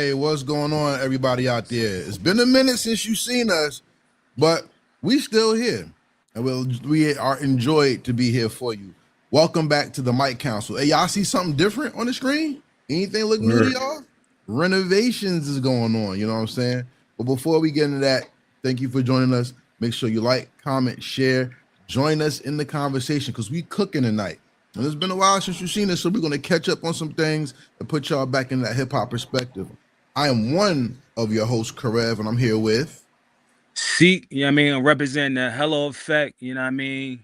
Hey, what's going on, everybody out there? It's been a minute since you've seen us, but we still here, and we are enjoyed to be here for you. Welcome back to the Mic Council. Hey, y'all see something different on the screen? Anything look new to y'all? Renovations is going on. You know what I'm saying? But before we get into that, thank you for joining us. Make sure you like, comment, share, join us in the conversation because we cooking tonight. And it's been a while since you've seen us, so we're going to catch up on some things and put y'all back in that hip-hop perspective. I am one of your hosts, Karev, and I'm here with... Seek, you know what I mean? I'm representing the Hello Effect, you know what I mean?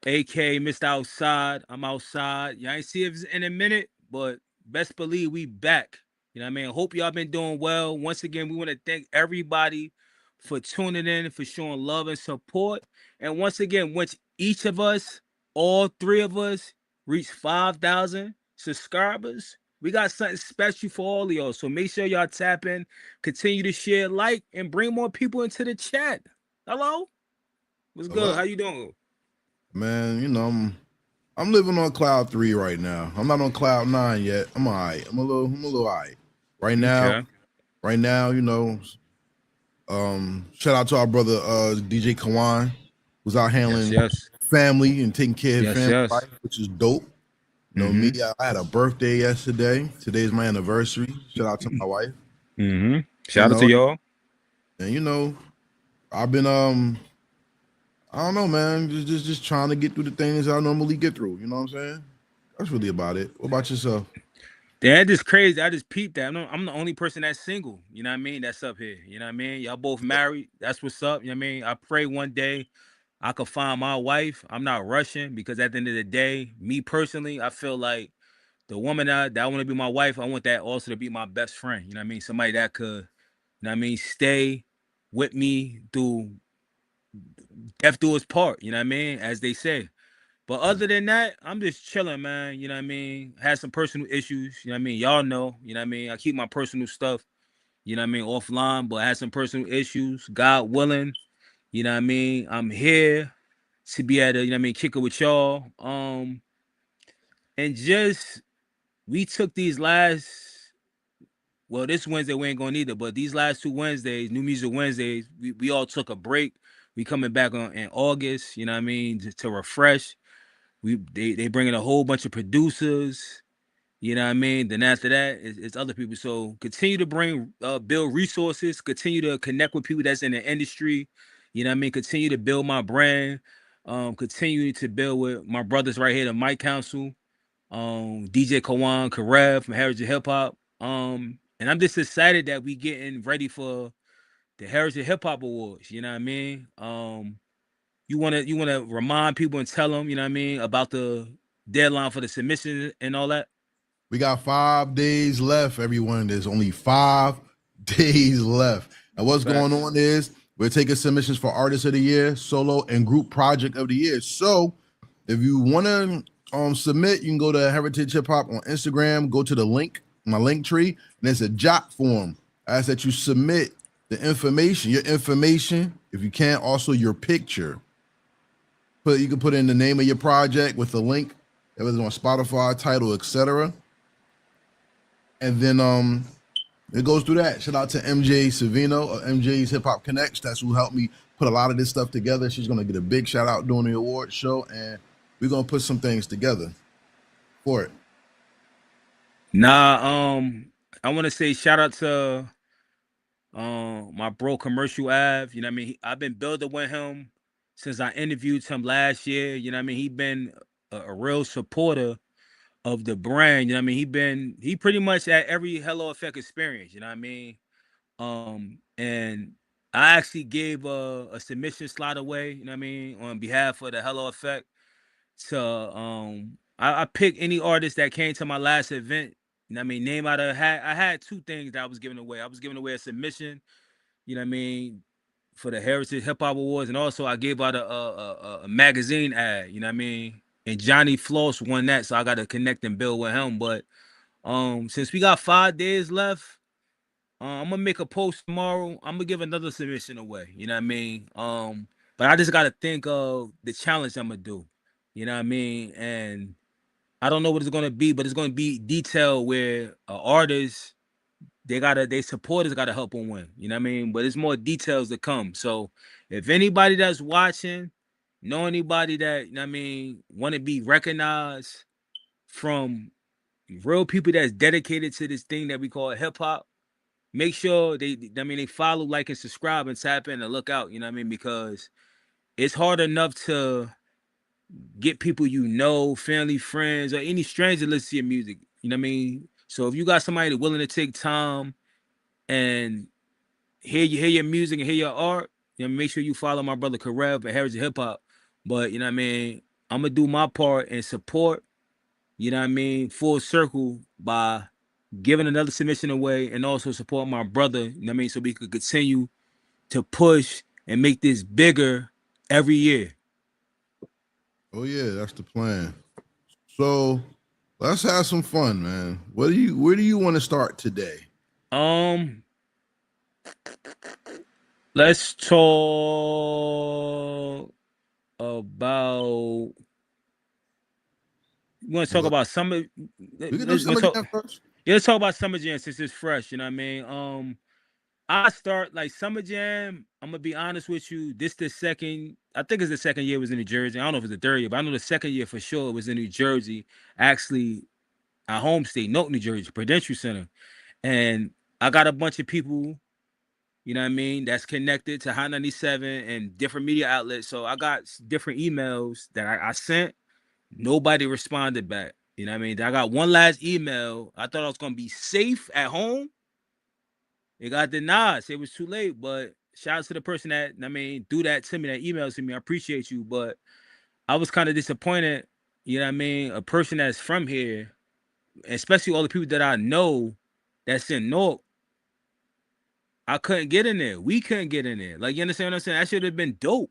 AK Mr. Outside. I'm outside. Y'all ain't see us in a minute, but best believe we back. You know what I mean? Hope y'all been doing well. Once again, we want to thank everybody for tuning in, for showing love and support. And once again, once each of us, all three of us, reach 5,000 subscribers, we got something special for all of y'all. So make sure y'all tap in, continue to share, like, and bring more people into the chat. Hello? What's good? How you doing? Man, you know, I'm living on cloud 3 right now. I'm not on cloud 9 yet. I'm all right. I'm a little all right. Right now, you know, shout out to our brother DJ Kawon, who's out handling family and taking care of family life, which is dope. You know, me, I had a birthday yesterday. Today's my anniversary. Shout out to my wife. Shout out to y'all. And you know, I've been I don't know, man. Just trying to get through the things I normally get through. You know what I'm saying? That's really about it. What about yourself? That is crazy. I just peeped that. I'm the only person that's single. You know what I mean? That's up here. You know what I mean? Y'all both married. That's what's up. You know what I mean? I pray one day I could find my wife. I'm not rushing because at the end of the day, me personally, I feel like the woman that I want to be my wife, I want that also to be my best friend. You know what I mean? Somebody that could, you know what I mean, stay with me through death do us part. You know what I mean? As they say. But other than that, I'm just chilling, man. You know what I mean? Had some personal issues. You know what I mean? Y'all know. You know what I mean? I keep my personal stuff, you know what I mean, offline, but I had some personal issues. God willing, you know what I mean? I'm here to be able to, you know what I mean, kick it with y'all. And just we took these last, well, this Wednesday we ain't going either, but these last 2 Wednesdays, New Music Wednesdays, we all took a break. We coming back in August, you know what I mean, to refresh. They bringing a whole bunch of producers, you know what I mean. Then after that, it's other people. So continue to build resources, continue to connect with people that's in the industry, you know what I mean. Continue to build my brand, continue to build with my brothers right here, the Mic Council, DJ Kawon, Karev from Heritage Hip Hop, and I'm just excited that we getting ready for the Heritage Hip Hop Awards. You know what I mean. You wanna remind people and tell them, you know what I mean, about the deadline for the submission and all that? We got 5 days left, everyone. There's only 5 days left. And what's going on is we're taking submissions for Artist of the Year, Solo, and Group Project of the Year. So if you want to submit, you can go to Heritage Hip Hop on Instagram, go to the link, my link tree, and there's a jot form. I ask that you submit the information, your information, if you can, also your picture. You can put in the name of your project with the link that was on Spotify, title, etc. And then it goes through that. Shout out to MJ Savino of MJ's Hip Hop Connects. That's who helped me put a lot of this stuff together. She's gonna get a big shout out during the award show, and we're gonna put some things together for it. Nah, I want to say shout out to my bro Commercial Ave. You know what I mean? I've been building with him since I interviewed him last year. You know what I mean? He been a real supporter of the brand. You know what I mean? He pretty much at every Hello Effect experience. You know what I mean? And I actually gave a submission slot away. You know what I mean? On behalf of the Hello Effect to I picked any artist that came to my last event. You know what I mean? Name out of hat. I had 2 things that I was giving away. I was giving away a submission, you know what I mean, for the Heritage Hip Hop Awards, and also I gave out a magazine ad, you know what I mean? And Johnny Floss won that, so I got to connect and build with him. But since we got 5 days left, I'm gonna make a post tomorrow. I'm gonna give another submission away, you know what I mean? But I just gotta think of the challenge I'm gonna do, you know what I mean? And I don't know what it's gonna be, but it's gonna be detailed where an artist they supporters gotta help them win. You know what I mean? But it's more details to come. So if anybody that's watching, know anybody that, you know what I mean, want to be recognized from real people that's dedicated to this thing that we call hip hop, make sure they follow, like, and subscribe and tap in and look out. You know what I mean? Because it's hard enough to get people, family, friends, or any stranger listen to your music. You know what I mean? So if you got somebody that's willing to take time and hear your music and hear your art, make sure you follow my brother Karev at Heritage Hip Hop. But you know what I mean, I'm gonna do my part and support, full circle by giving another submission away and also support my brother, so we could continue to push and make this bigger every year. Oh yeah, that's the plan. So let's have some fun, man. Where do you want to start today? Let's talk about. You want to talk about summer? We can do Summer Jam first. Yeah, let's talk about Summer Jam since it's fresh. You know what I mean? I start like Summer Jam. I'm gonna be honest with you. This the second. I think it's the second year it was in New Jersey. I don't know if it's the third year, but I know the second year for sure it was in New Jersey. Actually, our home state, Newark, New Jersey, Prudential Center, and I got a bunch of people. You know what I mean? That's connected to Hot 97 and different media outlets. So I got different emails that I sent. Nobody responded back. You know what I mean? I got one last email. I thought I was gonna be safe at home. It got denied. It was too late. But shout out to the person that do that to me, that emails to me. I appreciate you. But I was kind of disappointed. You know what I mean? A person that's from here, especially all the people that I know that's in Newark, I couldn't get in there. We couldn't get in there. Like, you understand what I'm saying? That should have been dope.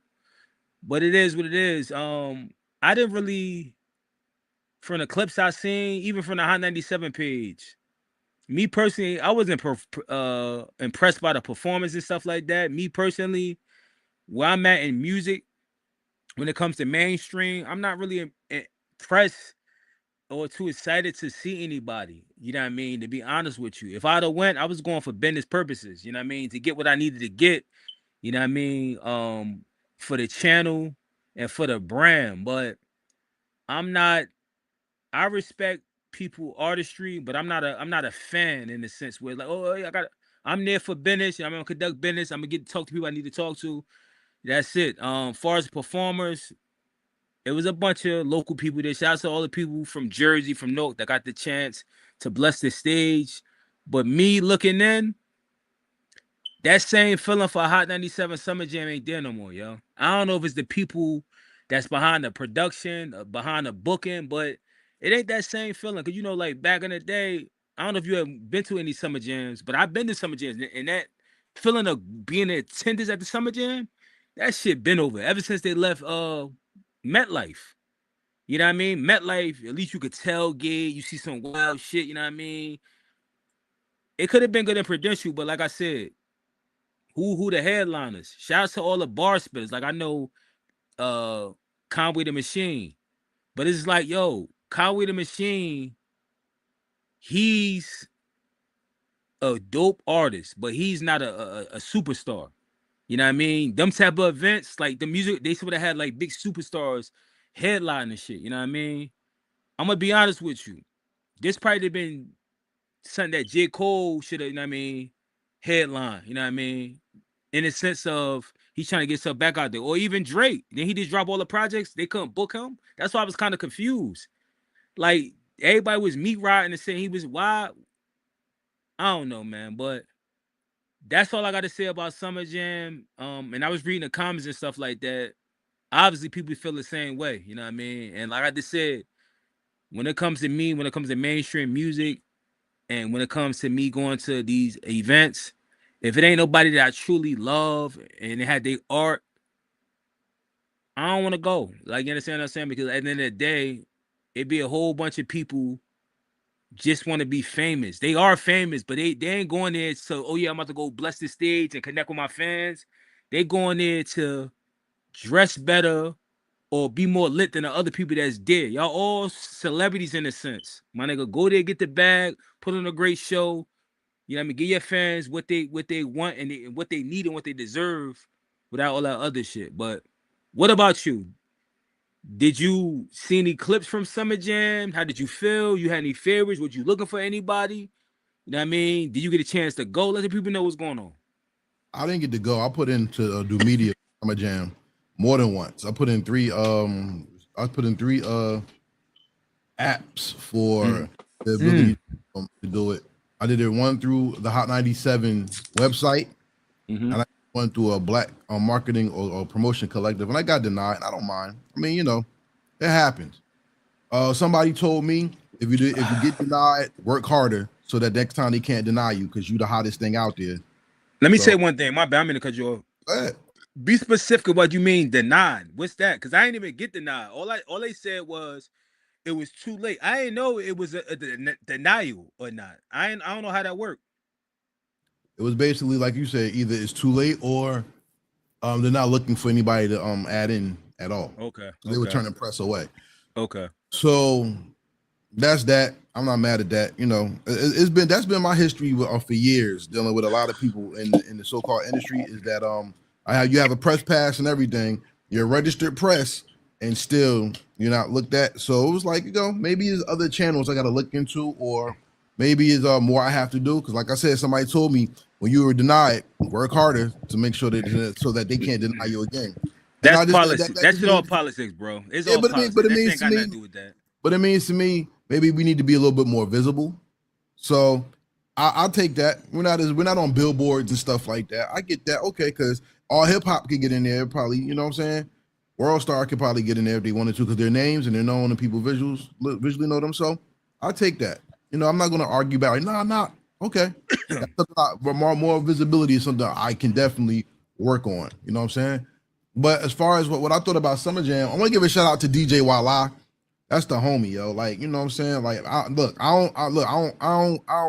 But it is what it is. I didn't really, from the clips I seen, even from the Hot 97 page, me personally, I wasn't impressed by the performance and stuff like that. Me personally, where I'm at in music, when it comes to mainstream, I'm not really impressed or too excited to see anybody. You know what I mean? To be honest with you, if I'd have went, I was going for business purposes. You know what I mean? To get what I needed to get. You know what I mean? For the channel and for the brand. But I'm not. I respect people artistry, but I'm not a fan in the sense where, like, oh yeah, I'm there for business. I'm gonna conduct business. I'm gonna get to talk to people I need to talk to. That's it. Far as performers, it was a bunch of local people there. Shout out to all the people from Jersey, from Newark, that got the chance to bless the stage. But me looking in, that same feeling for Hot 97 Summer Jam ain't there no more, yo. I don't know if it's the people that's behind the production, behind the booking, but it ain't that same feeling. Cause like back in the day, I don't know if you have been to any Summer Jams, but I've been to Summer Jams, and that feeling of being in attendance at the Summer Jam, that shit been over ever since they left MetLife. You know what I mean? MetLife, at least you could tailgate, you see some wild shit, you know what I mean? It could have been good in Prudential, but like I said, who the headliners? Shout out to all the bar spitters. Like I know Conway the Machine. But it's like, yo, Conway the Machine, he's a dope artist, but he's not a superstar. You know what I mean? Them type of events, like the music, they would have had like big superstars headlining shit. You know what I mean? I'm gonna be honest with you. This probably been something that J. Cole should have, you know what I mean, headline. You know what I mean? In the sense of he's trying to get stuff back out there. Or even Drake. Then he just dropped all the projects. They couldn't book him. That's why I was kind of confused. Like, everybody was meat riding and saying he was wild. I don't know, man. But that's all I got to say about Summer Jam. And I was reading the comments and stuff like that. Obviously, people feel the same way. You know what I mean? And like I just said, when it comes to me, when it comes to mainstream music, and when it comes to me going to these events, if it ain't nobody that I truly love and they had their art, I don't want to go. Like, you understand what I'm saying? Because at the end of the day, it'd be a whole bunch of people just want to be famous. They are famous, but they ain't going there so, oh yeah, I'm about to go bless the stage and connect with my fans. They going there to dress better or be more lit than the other people that's there. Y'all all celebrities in a sense. My nigga, go there, get the bag, put on a great show, You know what I mean? Give your fans what they want and what they need and what they deserve without all that other shit. But what about you? Did you see any clips from Summer Jam? How did you feel? You had any favorites? Was you looking for anybody? You know what I mean? Did you get a chance to go? Let the people know what's going on. I didn't get to go. I put in to do media Summer Jam more than once. I put in three apps for the ability to do it. I did it one through the Hot 97 website, and I went through a black marketing or promotion collective, and I got denied. I don't mind. I mean, you know, it happens. Somebody told me if you get denied, work harder so that next time they can't deny you because you the hottest thing out there. Let me say one thing. My bad, I'm gonna cut you off. Be specific of what you mean denied. What's that? Because I didn't even get denied. All they said was it was too late. I didn't know it was a denial or not. I don't know how that worked. It was basically like you said, either it's too late or they're not looking for anybody to add in at all. Okay. They were turning press away. Okay. So that's that. I'm not mad at that. You know, that's been my history for years dealing with a lot of people in the so-called industry. Is that you have a press pass and everything. You're a registered press, and still you're not looked at. So it was like, you know, maybe there's other channels I got to look into, or maybe it's more I have to do. Because like I said, somebody told me when you were denied, work harder to make sure that so that they can't deny you again. That's politics. That's all politics, bro. It's all politics. But it means to me, nothing to do with that. But it means to me, maybe we need to be a little bit more visible. So I'll take that. We're not on billboards and stuff like that. I get that. Okay, because all hip hop could get in there, probably. You know what I'm saying? World Star could probably get in there if they wanted to, because their names and they're known and people visually know them. So I'll take that. You know, I'm not going to argue about it. Nah. Okay. But more visibility is something I can definitely work on. You know what I'm saying? But as far as what I thought about Summer Jam, I want to give a shout out to DJ Wala. That's the homie, yo. Like, you know what I'm saying? Like, I don't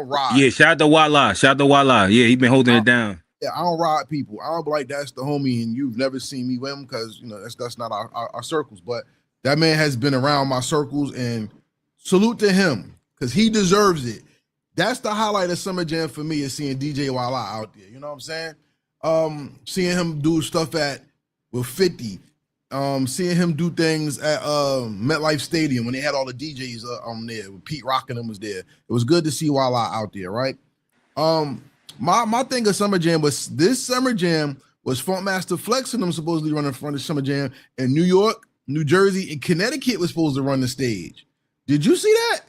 ride. Yeah, shout out to Wala. Shout out to Wala. Yeah, he been holding it down. Yeah, I don't ride people. I don't be like, that's the homie, and you've never seen me with him, because, you know, that's not our circles. But that man has been around my circles, and salute to him, because he deserves it. That's the highlight of Summer Jam for me, is seeing DJ Wala out there. You know what I'm saying? Seeing him do stuff with 50. Seeing him do things at MetLife Stadium when they had all the DJs there. Pete Rockingham was there. It was good to see Wala out there, right? My thing of Summer Jam was, this Summer Jam was Funkmaster Flex and them supposedly running front of Summer Jam, and New York, New Jersey, and Connecticut was supposed to run the stage. Did you see that?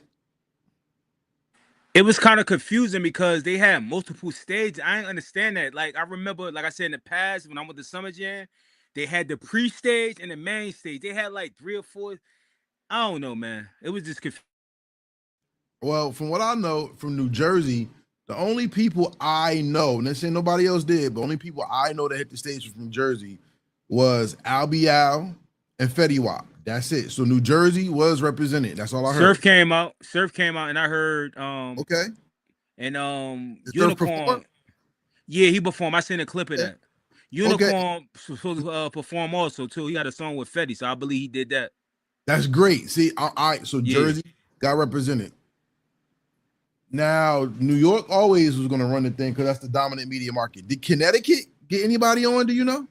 It was kind of confusing because they had multiple stages. I didn't understand that. Like, I remember, like I said in the past, when I went to Summer Jam, they had the pre-stage and the main stage. They had like 3 or 4. I don't know, man. It was just confusing. Well, from what I know from New Jersey, the only people I know, and this ain't nobody else did, but only people I know that hit the stage from New Jersey was Al and Fetty Wap. That's it. So New Jersey was represented. That's all I heard. Surf came out, and I heard okay. And Unicorn. Yeah, he performed. I seen a clip of that. Unicorn performed also too. He had a song with Fetty, so I believe he did that. That's great. See, all right. So Jersey got represented. Now, New York always was going to run the thing because that's the dominant media market. Did Connecticut get anybody on? Do you know?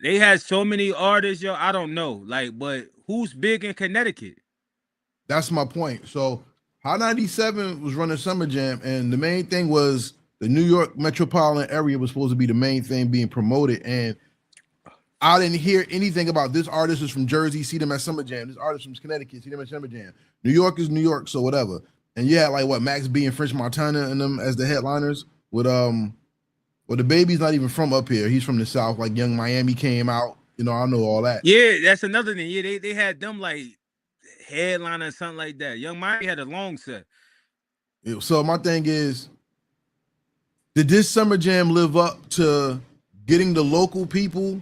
They had so many artists, yo. I don't know. Like, but who's big in Connecticut? That's my point. So Hot 97 was running Summer Jam, and the main thing was the New York metropolitan area was supposed to be the main thing being promoted. And I didn't hear anything about this artist is from Jersey, see them at Summer Jam. This artist from Connecticut, see them at Summer Jam. New York is New York, so whatever. And you had like what, Max B and French Montana and them as the headliners with well, the baby's not even from up here. He's from the South. Like Young Miami came out. You know, I know all that. Yeah, that's another thing. Yeah, they had them like headliner or something like that. Young Miami had a long set. So my thing is, did this Summer Jam live up to getting the local people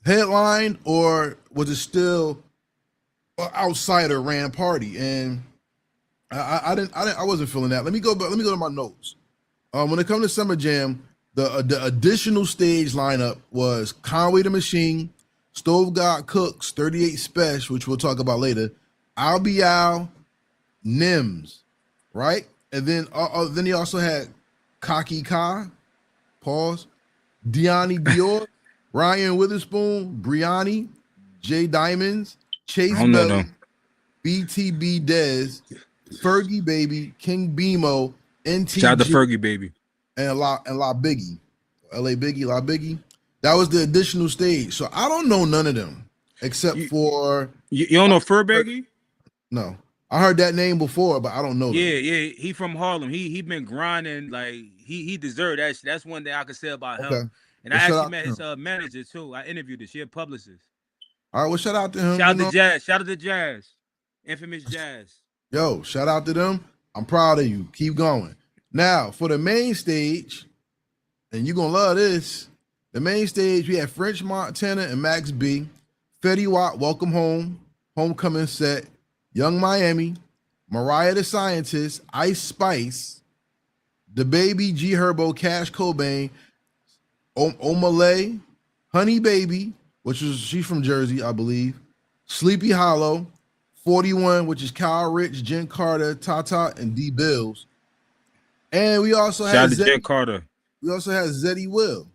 headlined, or was it still an outsider ran party? And I wasn't feeling that. Let me go to my notes. When it comes to Summer Jam, the additional stage lineup was Conway the Machine, Stove God Cooks, 38 Spesh, which we'll talk about later, Al, Nims, right? And then he also had Kaki Kai, pause, Deani Dior, Ryan Witherspoon, Briani, Jay Diamonds, I Chase don't know Belly, them. BTB Dez, Fergie Baby, King BMO, Shout out to NTG, Fergie, baby. and La Biggie. LA Biggie, La Biggie. That was the additional stage. So I don't know none of them except You, for you don't know Furbergy? no. I heard that name before, but I don't know Yeah, them. yeah. He from Harlem. He been grinding like he deserved that shit. That's one thing I could say about Okay. him. And Well, I shout actually out met to his him. manager too. I interviewed her. She a publicist. All right, well, shout out to him. Shout You out to know, Jazz. Shout out to Jazz. Infamous Jazz. yo, shout out to them. I'm proud of you. Keep going. Now, for the main stage, and you're gonna love this. The main stage, we had French Montana and Max B, Fetty Wap, Welcome Home, Homecoming Set, Young Miami, Mariah the Scientist, Ice Spice, The Baby, G Herbo, Cash Cobain, Omalay, Honey Baby, which is she's from Jersey, I believe, Sleepy Hollow, 41, which is Kyle Rich, Jen Carter, Tata, and D Bills. And we also Shout had out to Jen Carter. Zeddy Will,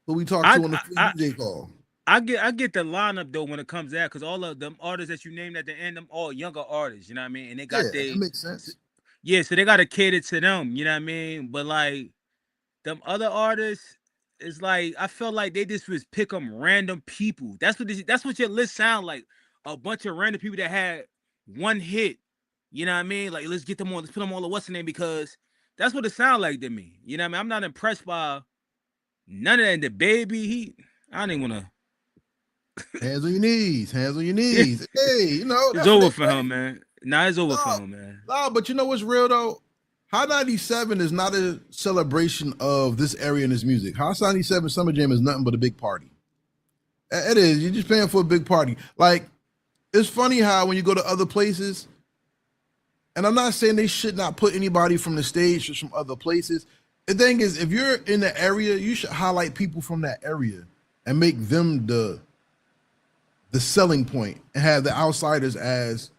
who we talked I to on the free I DJ call. I get the lineup though when it comes out because all of them artists that you named at the end, them all younger artists. You know what I mean? And they Yeah, got that they makes sense. yeah, so they got to cater to them. You know what I mean? But like them other artists, it's like I felt like they just was pick them random people. That's what your list sound like. A bunch of random people that had one hit. You know what I mean? Like let's get them on, let's put them all on what's the name because that's what it sound like to me. You know what I mean? I'm not impressed by none of that. The baby, I don't even wanna. Hands on your knees, hands on your knees. Hey, you know, It's that's what they over for play. him, man. Nah, it's over for No, him, man. no, but you know what's real though? Hot 97 is not a celebration of this area and this music. Hot 97 Summer Jam is nothing but a big party. It is. You're just paying for a big party. Like, it's funny how when you go to other places, and I'm not saying they should not put anybody from the stage or from other places. The thing is, if you're in the area, you should highlight people from that area and make them the selling point and have the outsiders as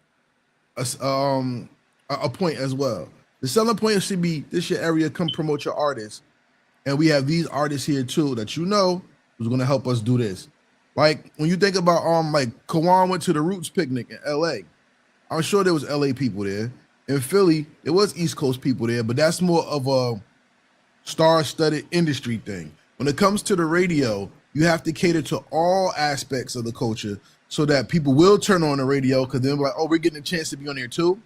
a point as well. The selling point should be this your area, come promote your artists. And we have these artists here too that you know who's gonna help us do this. Like when you think about like Kawon went to the Roots picnic in LA. I'm sure there was LA people there. In Philly, there was East Coast people there, but that's more of a star-studded industry thing. When it comes to the radio, you have to cater to all aspects of the culture so that people will turn on the radio because they're like, oh, we're getting a chance to be on here too.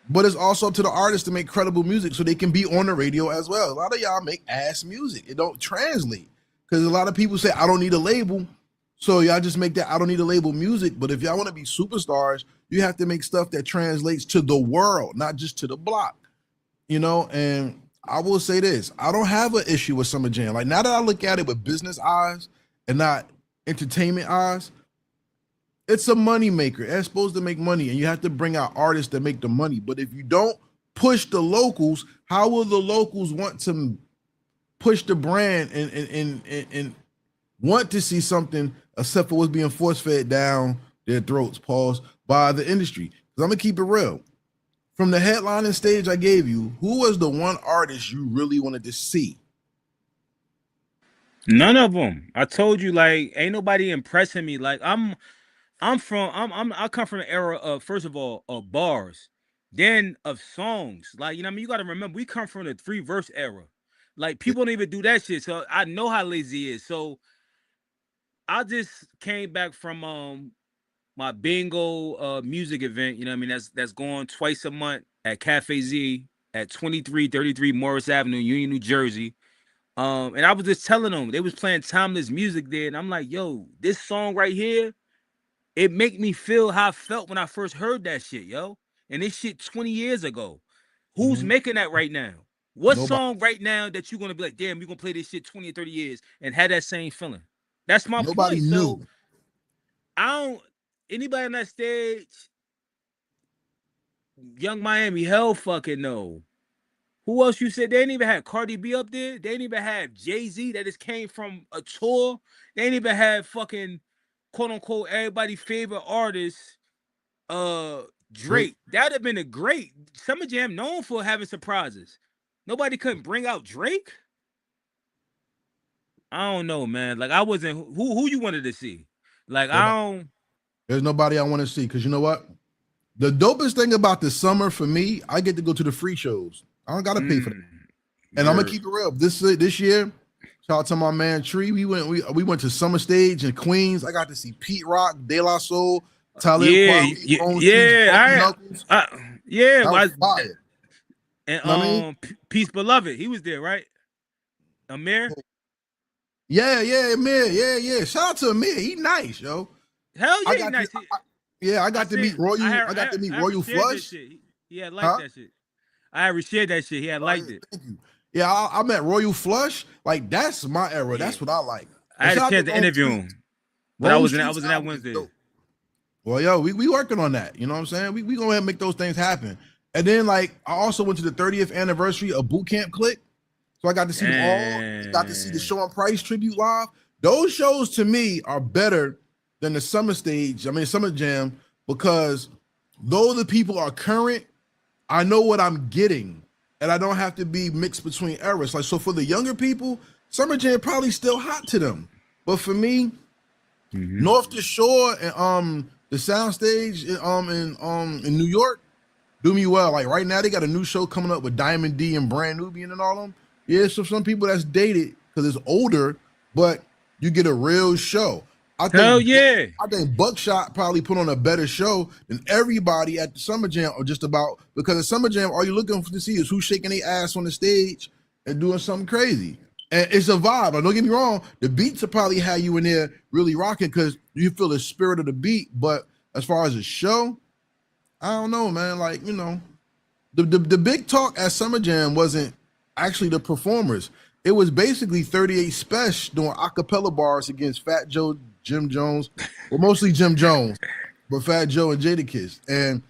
But it's also up to the artists to make credible music so they can be on the radio as well. A lot of y'all make ass music. It don't translate because a lot of people say, I don't need a label. So y'all just make that I don't need a label music. But if y'all want to be superstars, you have to make stuff that translates to the world, not just to the block. You know, and I will say this, I don't have an issue with Summer Jam. Like now that I look at it with business eyes and not entertainment eyes, it's a money maker. It's supposed to make money, and you have to bring out artists that make the money. But if you don't push the locals, how will the locals want to push the brand and want to see something except for what's being force fed down their throats, pause, by the industry? Because I'm gonna keep it real. From the headlining stage I gave you, who was the one artist you really wanted to see? None of them. I told you, like, ain't nobody impressing me. Like, I come from the era of first of all of bars, then of songs. Like, you know what I mean? You gotta remember, we come from the three verse era. Like, people don't even do that shit. So I know how lazy it is. So I just came back from my bingo music event, you know what I mean? That's going twice a month at Cafe Z at 2333 Morris Avenue, Union, New Jersey. And I was just telling them they was playing timeless music there, and I'm like, yo, this song right here, it make me feel how I felt when I first heard that shit, yo. And this shit 20 years ago. Who's Mhm. making that right now? What Nobody. song right now that you're gonna be like, damn, you're gonna play this shit 20 or 30 years and have that same feeling? That's my Nobody point. So knew. I don't anybody on that stage, Young Miami, hell fucking no. Who else you said? They ain't even had Cardi B up there. They ain't even have Jay-Z that just came from a tour. They ain't even had fucking quote unquote everybody's favorite artist, Drake. That'd have been a great Summer Jam, known for having surprises. Nobody couldn't bring out Drake. I don't know, man. Like I wasn't who you wanted to see. Like I don't. There's nobody I want to see because you know what? The dopest thing about the summer for me, I get to go to the free shows. I don't gotta pay for that. And I'm gonna keep it real. This year, shout out to my man Tree. We went to Summer Stage in Queens. I got to see Pete Rock, De La Soul, Talib Kweli, that was fire. And Peace Beloved, he was there, right? Amir. Yeah, Amir. Yeah. Shout out to Amir. He nice, yo. Hell yeah, he nice. I got to meet Royal. I got to meet Royal Flush. He had liked that shit. I reshared that shit. He had liked it. Thank you. Yeah, I met Royal Flush. Like that's my era. That's what I like. I had a chance to interview him, but I was in that Wednesday. Well, yo, we working on that. You know what I'm saying? We go ahead and make those things happen. And then like I also went to the 30th anniversary of Boot Camp Click. So I got to see them all. Got to see the Sean Price tribute live. Those shows to me are better than the Summer Jam, because though the people are current, I know what I'm getting, and I don't have to be mixed between eras. Like, so for the younger people, Summer Jam probably still hot to them. But for me, North to Shore and the Soundstage in New York do me well. Like right now, they got a new show coming up with Diamond D and Brand Nubian and all them. Yeah, so some people that's dated because it's older, but you get a real show. I think Buckshot probably put on a better show than everybody at the Summer Jam, or just about, because at Summer Jam, all you're looking to see is who's shaking their ass on the stage and doing something crazy. And it's a vibe. Like, don't get me wrong, the beats will probably have you in there really rocking because you feel the spirit of the beat. But as far as a show, I don't know, man. Like, you know, the big talk at Summer Jam wasn't actually the performers. It was basically 38 Spesh doing acapella bars against Fat Joe, Jim Jones, well, mostly Jim Jones, but Fat Joe and Jadakiss. And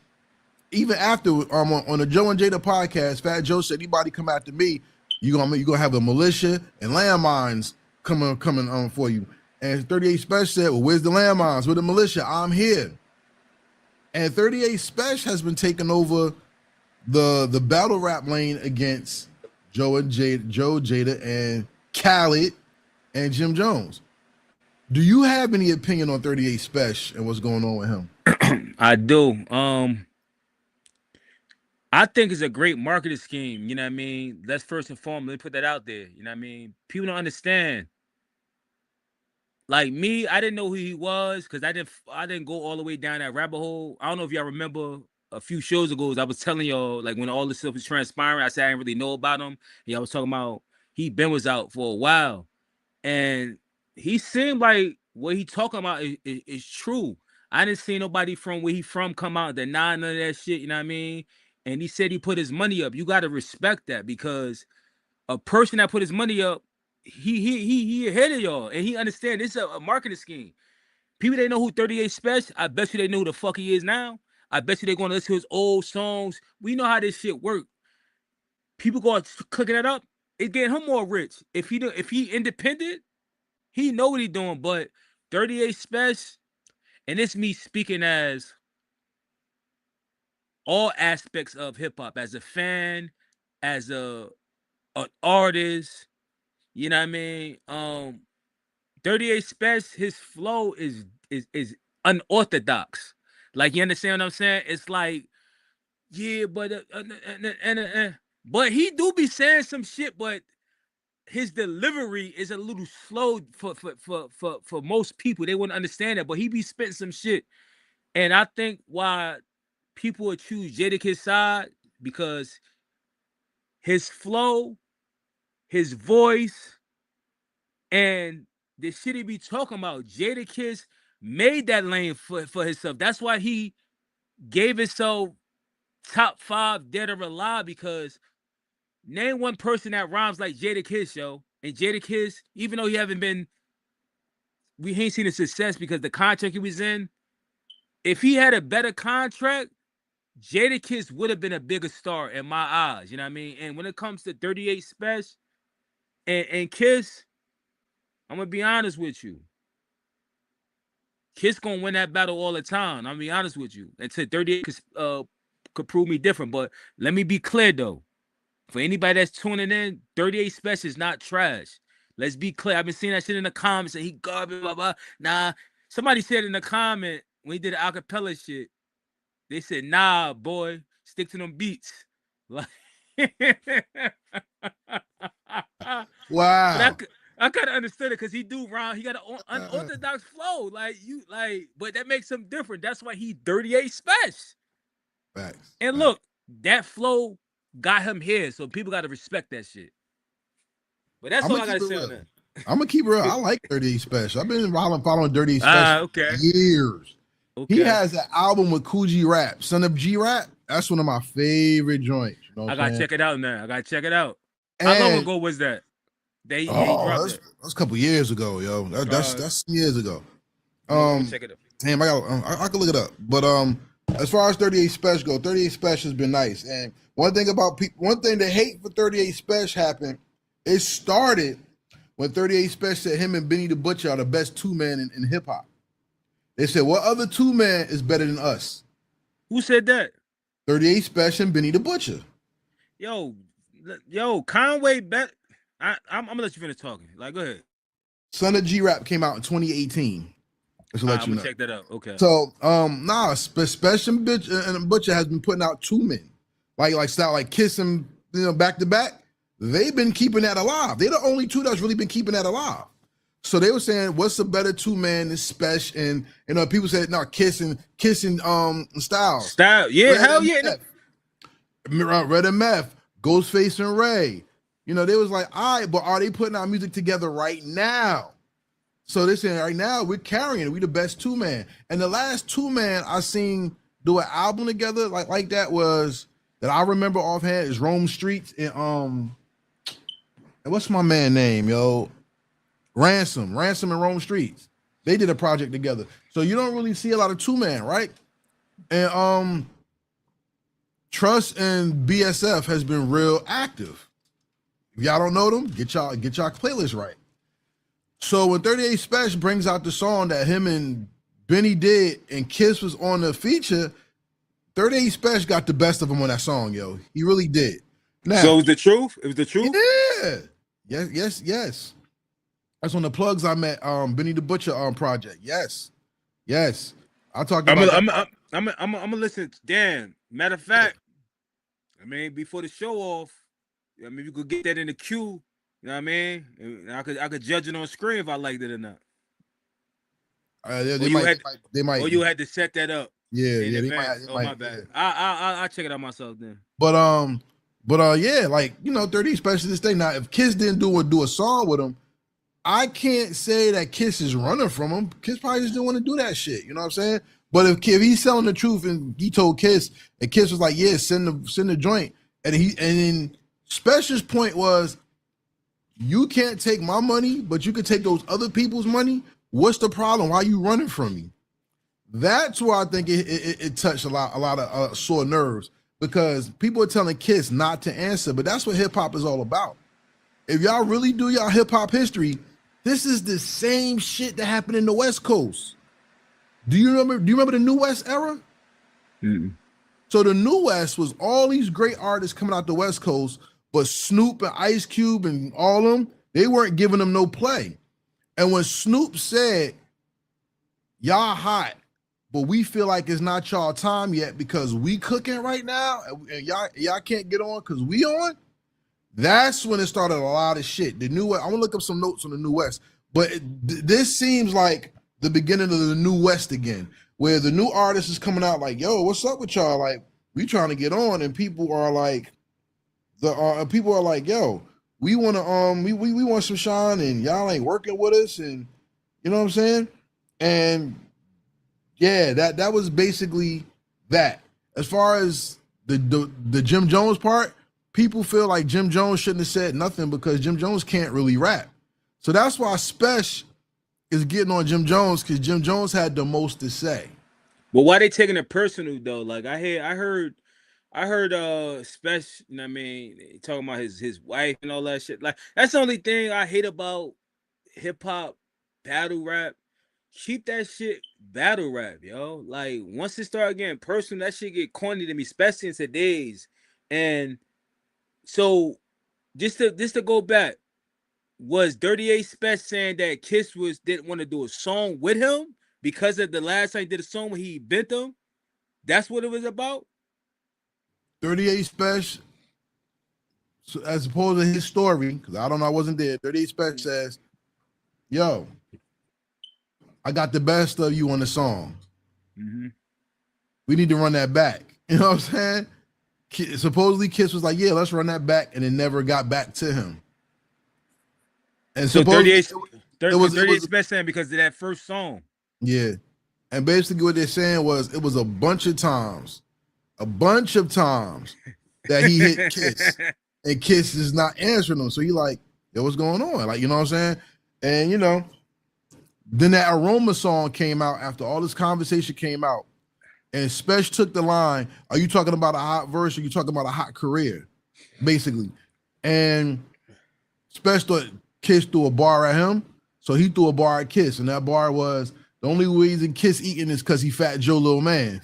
even after on the Joe and Jada podcast, Fat Joe said, "Anybody come after me, you gonna have a militia and landmines coming for you." And 38 Spesh said, "Well, where's the landmines? Where's the militia? I'm here." And 38 Spesh has been taking over the battle rap lane against Joe, Jada, and Khaled and Jim Jones. Do you have any opinion on 38 Spesh and what's going on with him? I do. I think it's a great marketing scheme. You know what I mean? Let's first and foremost, let me put that out there. You know what I mean? People don't understand. Like me, I didn't know who he was because I didn't go all the way down that rabbit hole. I don't know if y'all remember a few shows ago, I was telling y'all, like when all this stuff was transpiring, I said I didn't really know about him. Y'all was talking about was out for a while. And he seemed like what he talking about is true. I didn't see nobody from where he from come out deny none of that shit, you know what I mean? And he said he put his money up. You got to respect that, because a person that put his money up, he ahead of y'all, and he understand this is a marketing scheme. People they know who 38 Spesh, I bet you they know who the fuck he is now. I bet you they're gonna listen to his old songs. We know how this shit work. People go clicking it up, it getting him more rich. If he independent, he know what he doing. But 38 Spesh, and it's me speaking as all aspects of hip hop, as a fan, as an artist. You know what I mean? 38 Spesh, his flow is unorthodox. Like, you understand what I'm saying? It's like, yeah, but but he do be saying some shit, but his delivery is a little slow for most people. They wouldn't understand that, but he be spitting some shit. And I think why people would choose Jadakiss' side, because his flow, his voice, and the shit he be talking about, Jadakiss made that lane for himself. That's why he gave himself top 5 dead or alive, because name one person that rhymes like Jadakiss, yo. And Jadakiss, even though he ain't seen the success because the contract he was in, if he had a better contract, Jadakiss would have been a bigger star in my eyes. You know what I mean? And when it comes to 38 Spesh and Kiss, I'm gonna be honest with you. Kiss gonna win that battle all the time. I'll be honest with you. Until 38 could prove me different. But let me be clear though. For anybody that's tuning in, 38 Spesh is not trash. Let's be clear. I've been seeing that shit in the comments and he garbage, blah, blah. Nah, somebody said in the comment when he did the acapella shit, they said, nah, boy, stick to them beats. Like, Wow. but I kind of understood it because he do rhyme. He got an unorthodox flow. But that makes him different. That's why he 38 Spesh. Facts. And look, that flow got him here, so people got to respect that shit. But that's all I got to say on that. I'm gonna keep it real. I like 38 Spesh. I've been following 38 Spesh for years. Okay. He has an album with Kool G Rap, Son of G Rap. That's one of my favorite joints. You know I gotta check it out now. How long ago was that? They dropped it. That's a couple years ago, yo. That's years ago. Check it out. Damn, I can look it up. But as far as 38 Spesh go, 38 Spesh has been nice. And one thing they hate for 38 Spesh happened. It started when 38 Spesh said him and Benny the Butcher are the best two men in hip hop. They said, what other two man is better than us? Who said that? 38 Spesh and Benny the Butcher. Yo, Conway bet. I'm gonna let you finish talking. Like, go ahead. Son of G Rap came out in 2018. Just to let you know. Check that out. Okay. So, Spesh and Butcher has been putting out two men, like Kiss and back to back. They've been keeping that alive. They're the only two that's really been keeping that alive. So they were saying, what's a better two man than Spesh? And people said, no, Kiss and Styles. Yeah, hell yeah. Red and Meth, Ghostface and Ray. They was like, all right, but are they putting out music together right now? So they're saying right now we're carrying it. We the best two man. And the last two man I seen do an album together like that was that I remember offhand is Rome Streets and what's my man name, yo? Ransom and Rome Streets. They did a project together. So you don't really see a lot of two man, right? And Trust and BSF has been real active. If y'all don't know them, get y'all playlist right. So when 38 Spesh brings out the song that him and Benny did and Kiss was on the feature, 38 Spesh got the best of him on that song, yo. He really did. Now, so it was the truth? It was the truth? Yeah. Yes. That's on the plugs I met Benny the Butcher project. Yes. I talked about I'm gonna listen. Damn. Matter of fact, before the show off, you could get that in the queue. You know what I mean? And I could judge it on screen if I liked it or not. They might. Or you had to set that up. Yeah, they might. My bad. Yeah. I'll check it out myself then. But yeah, 30 Spesh this thing. Now, if Kiss didn't do a song with him, I can't say that Kiss is running from him. Kiss probably just didn't want to do that shit. You know what I'm saying? But if he's telling the truth and he told Kiss, and Kiss was like, yeah, send the joint, and then Spesh's point was, you can't take my money, but you can take those other people's money. What's the problem? Why are you running from me? That's where I think it touched a lot of sore nerves, because people are telling Kiss not to answer, but that's what hip hop is all about. If y'all really do y'all hip hop history, this is the same shit that happened in the West Coast. Do you remember the New West era? Mm-mm. So the New West was all these great artists coming out the West Coast, but Snoop and Ice Cube and all of them, they weren't giving them no play. And when Snoop said, y'all hot, but we feel like it's not y'all time yet because we cooking right now, and y'all can't get on because we on, that's when it started a lot of shit. The New West, I'm gonna look up some notes on the New West, but this seems like the beginning of the New West again, where the new artist is coming out like, yo, what's up with y'all? Like, we trying to get on, and people are like, yo, we want to we want some shine, and y'all ain't working with us, and you know what I'm saying? And yeah, that was basically that. As far as the Jim Jones part, people feel like Jim Jones shouldn't have said nothing because Jim Jones can't really rap. So that's why Spesh is getting on Jim Jones, because Jim Jones had the most to say. Well, why they taking it personal though? Like I heard Spesh, you know what I mean, talking about his wife and all that shit. Like that's the only thing I hate about hip hop battle rap. keep that shit battle rap, yo. Like once it start getting personal, that shit get corny to me, especially in today's. And so just to go back, was 38 Spesh saying that Kiss didn't want to do a song with him because of the last time he did a song when he bent them? That's what it was about? 38 Spesh, so as opposed to his story, because I don't know, I wasn't there. 38 Spesh says, yo, I got the best of you on the song. Mm-hmm. We need to run that back. You know what I'm saying? Supposedly Kiss was like, yeah, let's run that back, and it never got back to him. And so 38 was Spesh saying because of that first song. Yeah. And basically what they're saying was it was a bunch of times that he hit Kiss, and Kiss is not answering him. So he like, yo, what's going on? Like, you know what I'm saying? And, you know, then that Aroma song came out after all this conversation came out, and Spesh took the line, are you talking about a hot verse or are you talking about a hot career? Basically. And Spesh thought Kiss threw a bar at him, so he threw a bar at Kiss, and that bar was, the only reason Kiss eating is because he Fat Joe Lil Man.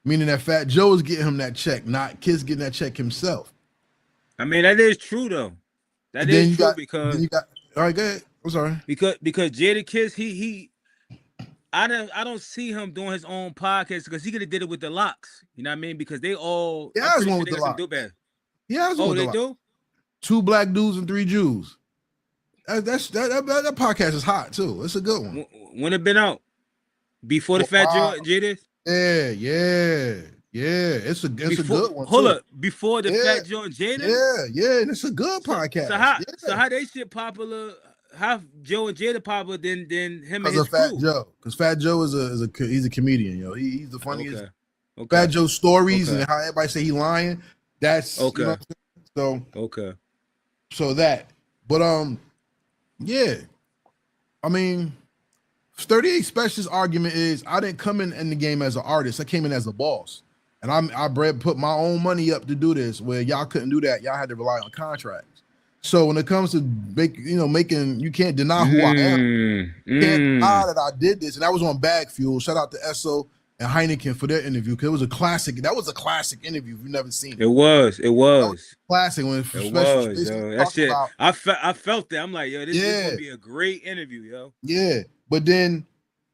Meaning that Fat Joe is getting him that check, not Kiss getting that check himself. I mean, that is true though. That is true because all right, go ahead. I'm sorry. Because Jadakiss, I don't see him doing his own podcast because he could have did it with the Locks. You know what I mean? Because they all has one with the Locks. Yeah, they do? 2 black dudes and 3 Jews. That podcast is hot too. It's a good one. When it been out? Before the Fat Joe Jada? Yeah. It's a good one. Hold up, before the Fat Joe and Jada? Yeah, and it's a good podcast. So how they shit popular? How Joe and Jada popular than him and his Fat crew? Joe, because Fat Joe he's a comedian, yo. He's the funniest. Okay. Fat Joe stories and how everybody say he lying. That's okay. You know what I'm saying? So okay. So that, but yeah, I mean, 38 Spesh's argument is I didn't come in the game as an artist. I came in as a boss, and I put my own money up to do this. Where y'all couldn't do that. Y'all had to rely on contracts. So when it comes to making, you can't deny who I am. You can't deny that I did this, and that was on Bag Fuel. Shout out to Esso and Heineken for their interview, because it was a classic. That was a classic interview. If you've never seen it. It was classic. When it was, yo. That shit. I felt that. I'm like, yo, this is gonna be a great interview, yo. Yeah, but then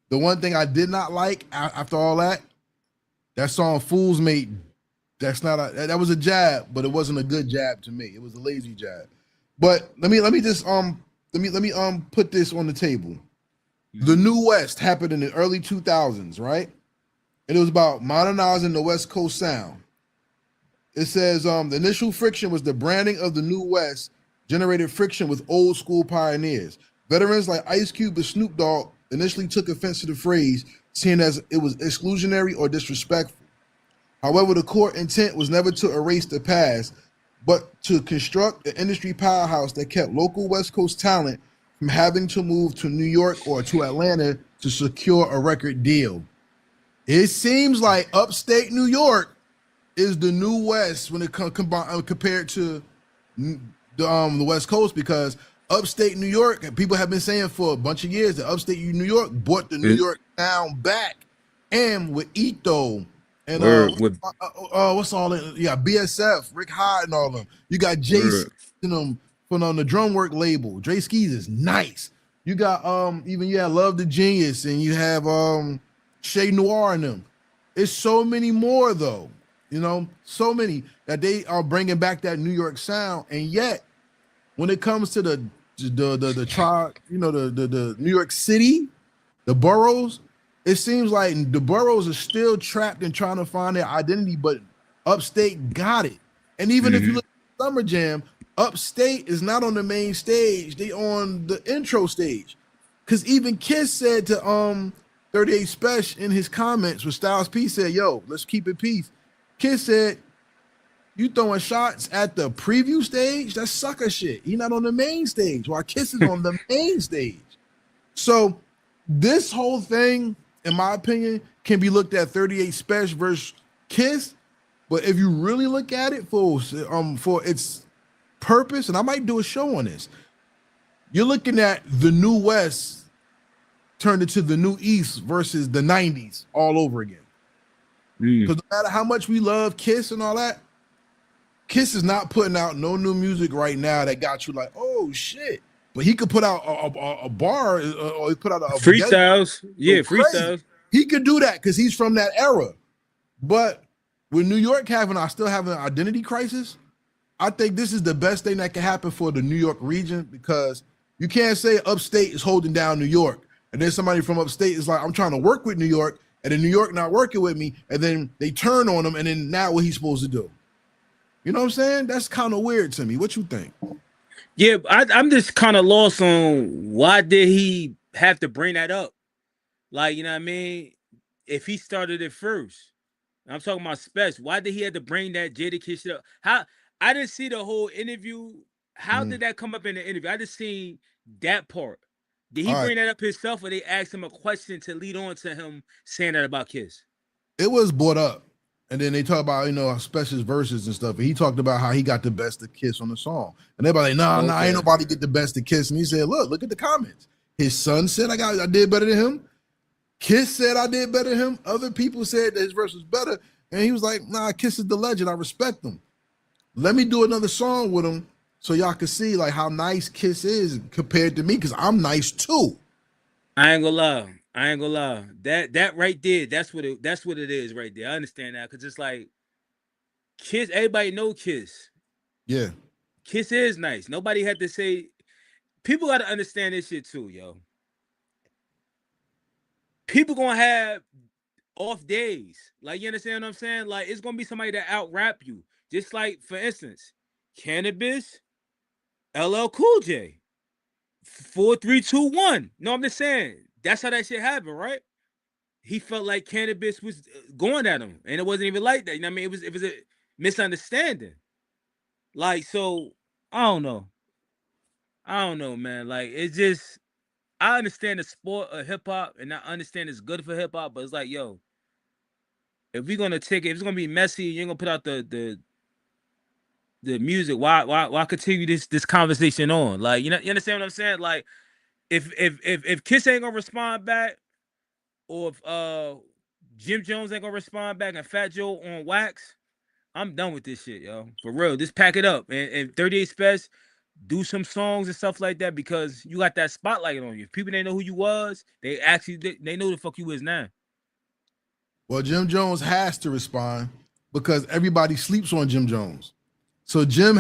the one thing I did not like after all that song "Fools Mate." That was a jab, but it wasn't a good jab to me. It was a lazy jab. But let me put this on the table. The New West happened in the early 2000s, right? And it was about modernizing the West Coast sound. It says the initial friction was the branding of the New West generated friction with old school pioneers. Veterans like Ice Cube and Snoop Dogg initially took offense to the phrase, seeing as it was exclusionary or disrespectful. However, the core intent was never to erase the past, but to construct an industry powerhouse that kept local West Coast talent from having to move to New York or to Atlanta to secure a record deal. It seems like upstate New York is the New West when it compared to the West Coast, because upstate New York, people have been saying for a bunch of years that upstate New York brought the New York sound back, and with Ito. And what's all that? You got BSF, Rick Hyde, and all of them. You got Jason from on the drum work label. Dre Skis is nice. You got even you have Love the Genius, and you have Shay Noir in them. It's so many more though, you know, so many that they are bringing back that New York sound. And yet, when it comes to the tribe, you know, the New York City, the boroughs. It seems like the boroughs are still trapped in trying to find their identity, but upstate got it. And even if you look at Summer Jam, upstate is not on the main stage. They on the intro stage. Because even Kiss said to 38 Spesh in his comments when Styles P said, yo, let's keep it peace. Kiss said, you throwing shots at the preview stage? That's sucker shit. He not on the main stage, while Kiss is on the main stage. So this whole thing, in my opinion, can be looked at 38 Spesh versus Kiss, but if you really look at it for its purpose, and I might do a show on this, you're looking at the New West turned into the New East versus the 90s all over again. Because no matter how much we love Kiss and all that, Kiss is not putting out no new music right now that got you like, oh shit. But he could put out a bar or he put out a freestyles. Yeah, crazy. freestyles. He could do that because he's from that era. But with New York still having an identity crisis, I think this is the best thing that can happen for the New York region, because you can't say upstate is holding down New York. And then somebody from upstate is like, I'm trying to work with New York, and then New York not working with me, and then they turn on him, and then now what he's supposed to do? You know what I'm saying? That's kind of weird to me. What you think? Yeah, I'm just kind of lost on why did he have to bring that up? Like, you know what I mean? If he started it first. I'm talking about Spesh. Why did he have to bring that Jadakiss shit up? How I didn't see the whole interview. How did that come up in the interview? I just seen that part. Did he bring that up himself, or they asked him a question to lead on to him saying that about Kiss? It was brought up. And then they talk about, Spesh's verses and stuff. And he talked about how he got the best of Kiss on the song. And everybody like, nah, ain't nobody get the best of Kiss. And he said, look at the comments. His son said I did better than him. Kiss said I did better than him. Other people said that his verse was better. And he was like, nah, Kiss is the legend. I respect him. Let me do another song with him so y'all can see like how nice Kiss is compared to me, because I'm nice too. I ain't gonna lie. That right there, that's what it is right there. I understand that, because it's like Kiss, everybody know Kiss. Yeah. Kiss is nice. Nobody had to say. People got to understand this shit too, yo. People gonna have off days. Like, you understand what I'm saying? Like, it's gonna be somebody that out rap you. Just like, for instance, Cannabis, LL Cool J, 4 3 2 1. No, I'm just saying that's how that shit happened, right? He felt like Cannabis was going at him, and it wasn't even like that. You know what I mean? It was a misunderstanding. Like, so I don't know, man. Like, it's just, I understand the sport of hip hop, and I understand it's good for hip hop, but it's like, yo, if we're gonna take it, if it's gonna be messy, you ain't gonna put out the music. Why continue this conversation on? Like, you understand what I'm saying? Like, if Kiss ain't gonna respond back, or if Jim Jones ain't gonna respond back, and Fat Joe on wax, I'm done with this shit, yo. For real, just pack it up, and 38 Spesh, do some songs and stuff like that, because you got that spotlight on you. If people didn't know who you was, they know who the fuck you is now. Well, Jim Jones has to respond because everybody sleeps on Jim Jones. So Jim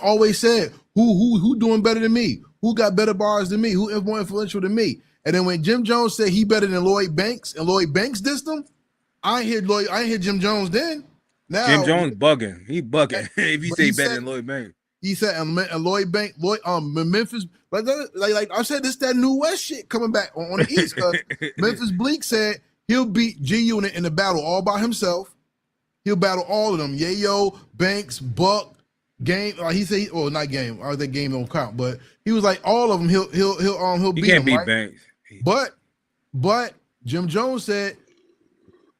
always said, who doing better than me? Who got better bars than me? Who is more influential than me? And then when Jim Jones said he better than Lloyd Banks, and Lloyd Banks dissed him, I ain't hear Jim Jones then. Now Jim Jones bugging. He bugging. If you say better than Lloyd Banks. He said, Lloyd Banks, Memphis, like I said, this that New West shit coming back on the East. Because Memphis Bleak said he'll beat G Unit in the battle all by himself. He'll battle all of them. Yayo, Banks, Buck, Game. He said, not Game. Or that Game don't count. But he was like, all of them. He'll beat can't him. Beat right? Banks. But Jim Jones said,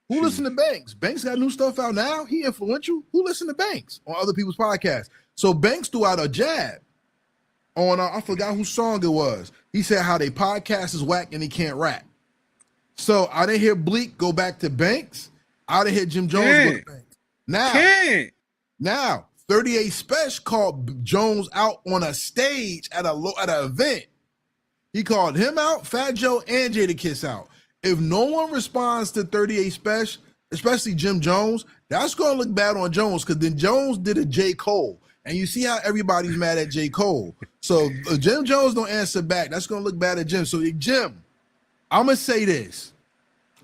who listen to Banks? Banks got new stuff out now. He influential. Who listen to Banks on other people's podcasts? So Banks threw out a jab on I forgot whose song it was. He said how they podcast is whack and he can't rap. So I didn't hear Bleak go back to Banks. I didn't hear Jim Jones go to Banks. Now 38 Spesh called Jones out on a stage at an event. He called him out, Fat Joe, and Jadakiss out. If no one responds to 38 Spesh, especially Jim Jones, that's going to look bad on Jones, because then Jones did a J. Cole. And you see how everybody's mad at J. Cole. So if Jim Jones don't answer back, that's going to look bad at Jim. So Jim, I'm going to say this.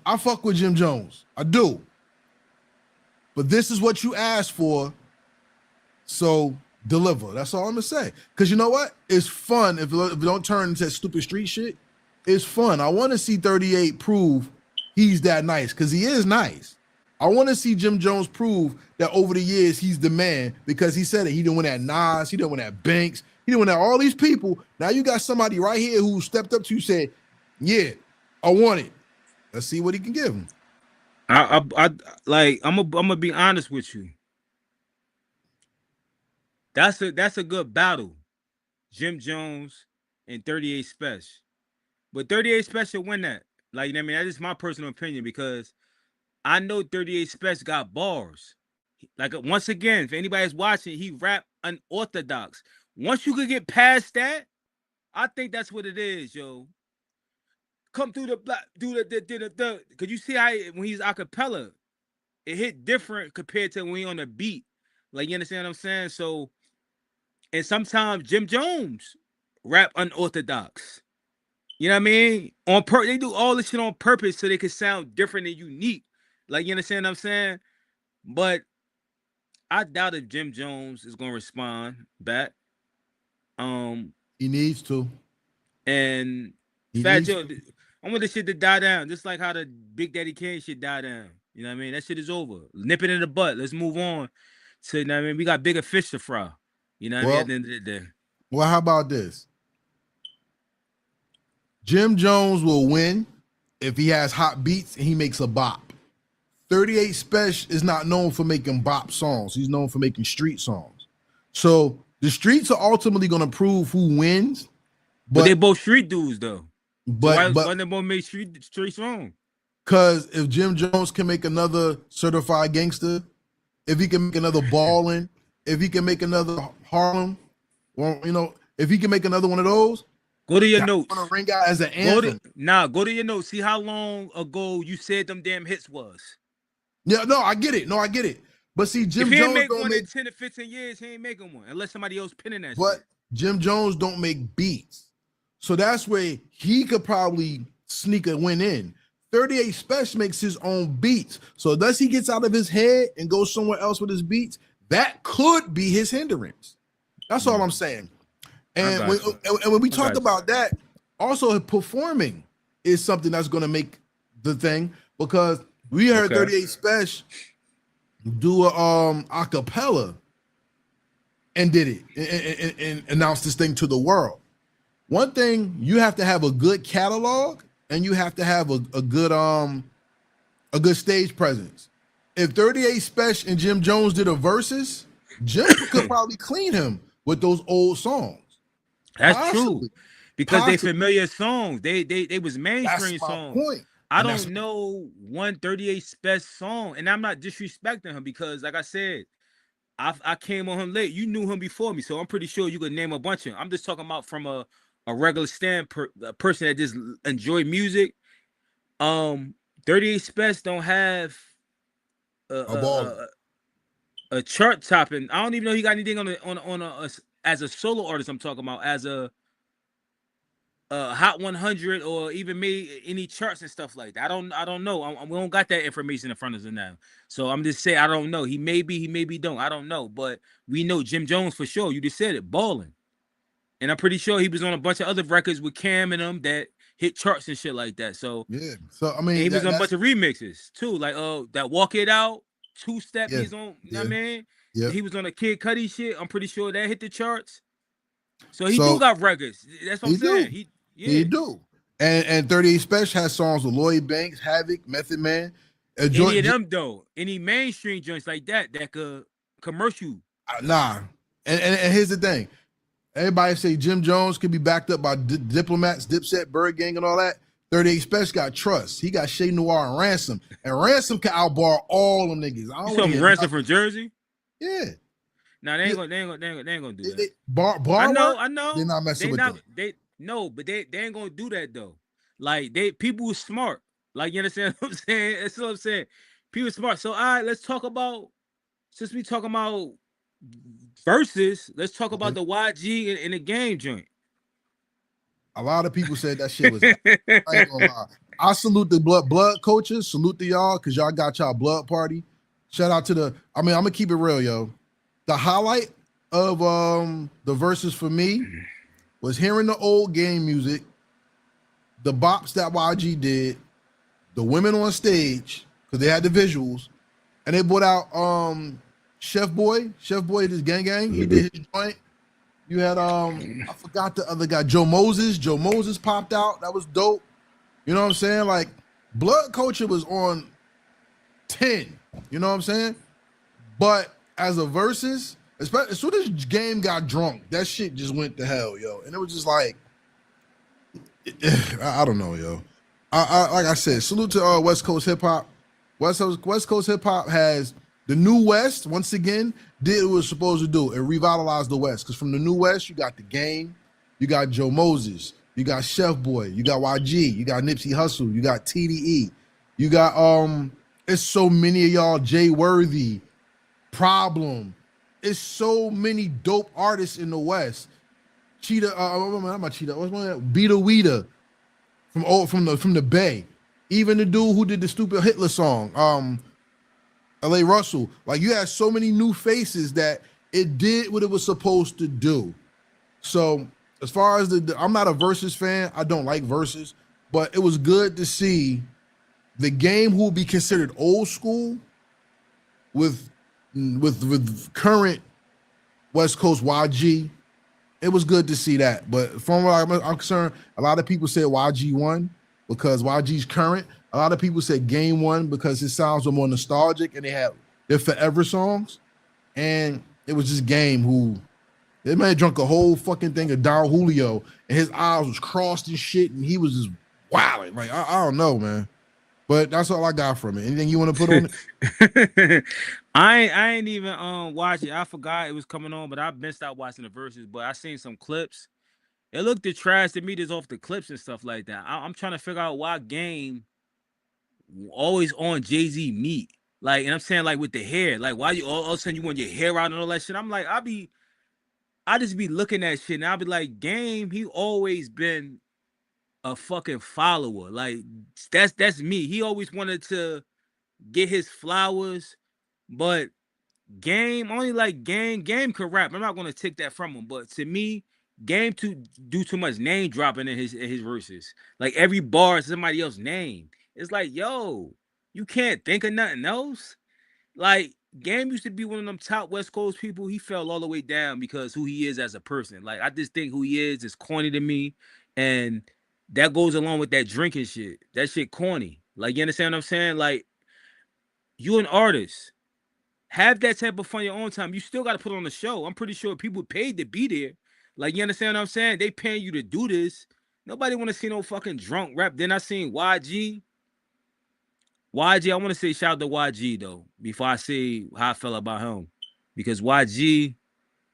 I fuck with Jim Jones. I do. But this is what you asked for. So deliver. That's all I'm going to say. Because you know what? It's fun if it don't turn into stupid street shit. It's fun. I want to see 38 prove he's that nice, because he is nice. I want to see Jim Jones prove that over the years he's the man, because he said it. He didn't win at Nas. He didn't win at Banks. He didn't win at all these people. Now you got somebody right here who stepped up to you and said, yeah, I want it. Let's see what he can give him. I'm gonna be honest with you. That's a good battle, Jim Jones and 38 Spesh. But 38 Special win that. Like, you know what I mean? That's just my personal opinion because I know 38 Special got bars. Like, once again, if anybody's watching, he rap unorthodox. Once you could get past that, I think that's what it is, yo. Come through the black, do the. Cause you see how when he's acapella, it hit different compared to when he on the beat. Like, you understand what I'm saying? So, and sometimes Jim Jones rap unorthodox. You know what I mean? They do all this shit on purpose so they can sound different and unique. Like, you understand what I'm saying? But I doubt if Jim Jones is gonna respond back. He needs to. And Fat Joe, I want this shit to die down, just like how the Big Daddy Kane shit die down. You know what I mean? That shit is over. Nip it in the butt. Let's move on. So, you know what I mean? We got bigger fish to fry. You know what I mean? At the end of the day. Well, how about this? Jim Jones will win if he has hot beats and he makes a bop. 38 Spesh is not known for making bop songs. He's known for making street songs. So the streets are ultimately going to prove who wins. But they both street dudes, though. But why they both make street songs? Because if Jim Jones can make another Certified Gangster, if he can make another Ballin', if he can make another Harlem, well, you know, if he can make another one of those, go to your notes. Ring out as an anthem. Go to your notes. See how long ago you said them damn hits was. Yeah, no, I get it. But see, Jim if he Jones make don't one make in 10 to 15 years, he ain't making one unless somebody else pinning that but shit. Jim Jones don't make beats. So that's where he could probably sneak a win in. 38 Spesh makes his own beats. So unless he gets out of his head and goes somewhere else with his beats, that could be his hindrance. That's all I'm saying. And when we talk about that, also performing is something that's going to make the thing, because we heard 38 Spesh do a acapella and did it and announced this thing to the world. One thing, you have to have a good catalog and you have to have a good stage presence. If 38 Spesh and Jim Jones did a versus, Jim could probably clean him with those old songs. That's true. Because they familiar songs. They was mainstream songs. Point. I don't know 138 Spesh song, and I'm not disrespecting him because, like I said, I came on him late. You knew him before me, so I'm pretty sure you could name a bunch of them. I'm just talking about from a regular a person that just enjoy music. 38 Spesh don't have a chart topping. I don't even know he got anything on a as a solo artist. I'm talking about as a Hot 100 or even made any charts and stuff like that. I don't know. We don't got that information in front of us now. So I'm just saying I don't know. He may be don't. I don't know. But we know Jim Jones for sure. You just said it, balling. And I'm pretty sure he was on a bunch of other records with Cam and them that hit charts and shit like that. So yeah. So I mean, he was on a bunch of remixes too, like that Walk It Out, Two Step. Yeah. He's on. You know what I mean? Yeah. He was on a Kid Cudi shit. I'm pretty sure that hit the charts. So he do got records. That's what I'm saying. He do. And 38 Spesh has songs with Lloyd Banks, Havoc, Method Man. Any of them though, any mainstream joints like that could commercial. Nah. And here's the thing. Everybody say Jim Jones could be backed up by Diplomats, Dipset, Bird Gang, and all that. 38 Spesh got Trust. He got Shay Noir and Ransom. And Ransom can outbar all them niggas. You talking Ransom from Jersey? Yeah. Nah, they ain't gonna do that. I know. They're not messing with them. But they ain't gonna do that though. Like people are smart. Like, you understand what I'm saying? That's what I'm saying. People are smart. So all right, let's talk about, since we talking about versus, let's talk about the YG in the game joint. A lot of people said that shit was I ain't gonna lie. I salute the blood coaches, salute to y'all, because y'all got y'all blood party. Shout out to I'm gonna keep it real, yo. The highlight of the verses for me was hearing the old game music, the bops that YG did, the women on stage, because they had the visuals, and they brought out Chef Boy, this gang, he did his joint. You had I forgot the other guy, Joe Moses. Joe Moses popped out. That was dope. You know what I'm saying? Like, Blood Culture was on 10. You know what I'm saying? But as a versus, especially as soon as Game got drunk, that shit just went to hell, yo. And it was just like, I don't know, yo. I like I said, salute to West Coast hip hop. West Coast hip hop has the New West once again did what it was supposed to do. It revitalized the West because from the New West you got the Game, you got Joe Moses, you got Chef Boy, you got YG, you got Nipsey Hussle, you got TDE, you got it's so many of y'all, Jay Worthy, Problem. It's so many dope artists in the West. Cheetah, not Cheetah. What's one of that? Beta Weeda from the Bay. Even the dude who did the stupid Hitler song, L.A. Russell. Like you had so many new faces that it did what it was supposed to do. So as far as I'm not a Versus fan. I don't like Versus, but it was good to see the Game who will be considered old school with current West Coast YG. It was good to see that. But from what I'm concerned, a lot of people said YG won because YG's current. A lot of people said Game won because his sounds were more nostalgic and they had their forever songs. And it was just Game who, that man drunk a whole fucking thing of Don Julio and his eyes was crossed and shit and he was just wilding. Like, I don't know, man. But that's all I got from it. Anything you want to put on it? I ain't even watch it. I forgot it was coming on, but I've been stopped watching the Versus. But I seen some clips. It looked the trash to me just off the clips and stuff like that. I'm trying to figure out why Game always on Jay-Z meat. Like, and I'm saying like with the hair. Like, why you all of a sudden you want your hair out and all that shit? I'm like, I just be looking at shit and I'll be like, Game, he always been a fucking follower. Like that's me. He always wanted to get his flowers, but Game only like Game could rap. I'm not gonna take that from him, but to me, Game do too much name dropping in his verses. Like every bar is somebody else's name. It's like, yo, you can't think of nothing else. Like Game used to be one of them top West Coast people. He fell all the way down because who he is as a person. Like I just think who he is corny to me, and that goes along with that drinking shit. That shit corny. Like you understand what I'm saying? Like you an artist, have that type of fun your own time. You still got to put on the show. I'm pretty sure people paid to be there. Like you understand what I'm saying? They paying you to do this. Nobody want to see no fucking drunk rap. Then I seen YG. I want to say shout out to YG though, before I say how I felt about him. Because YG,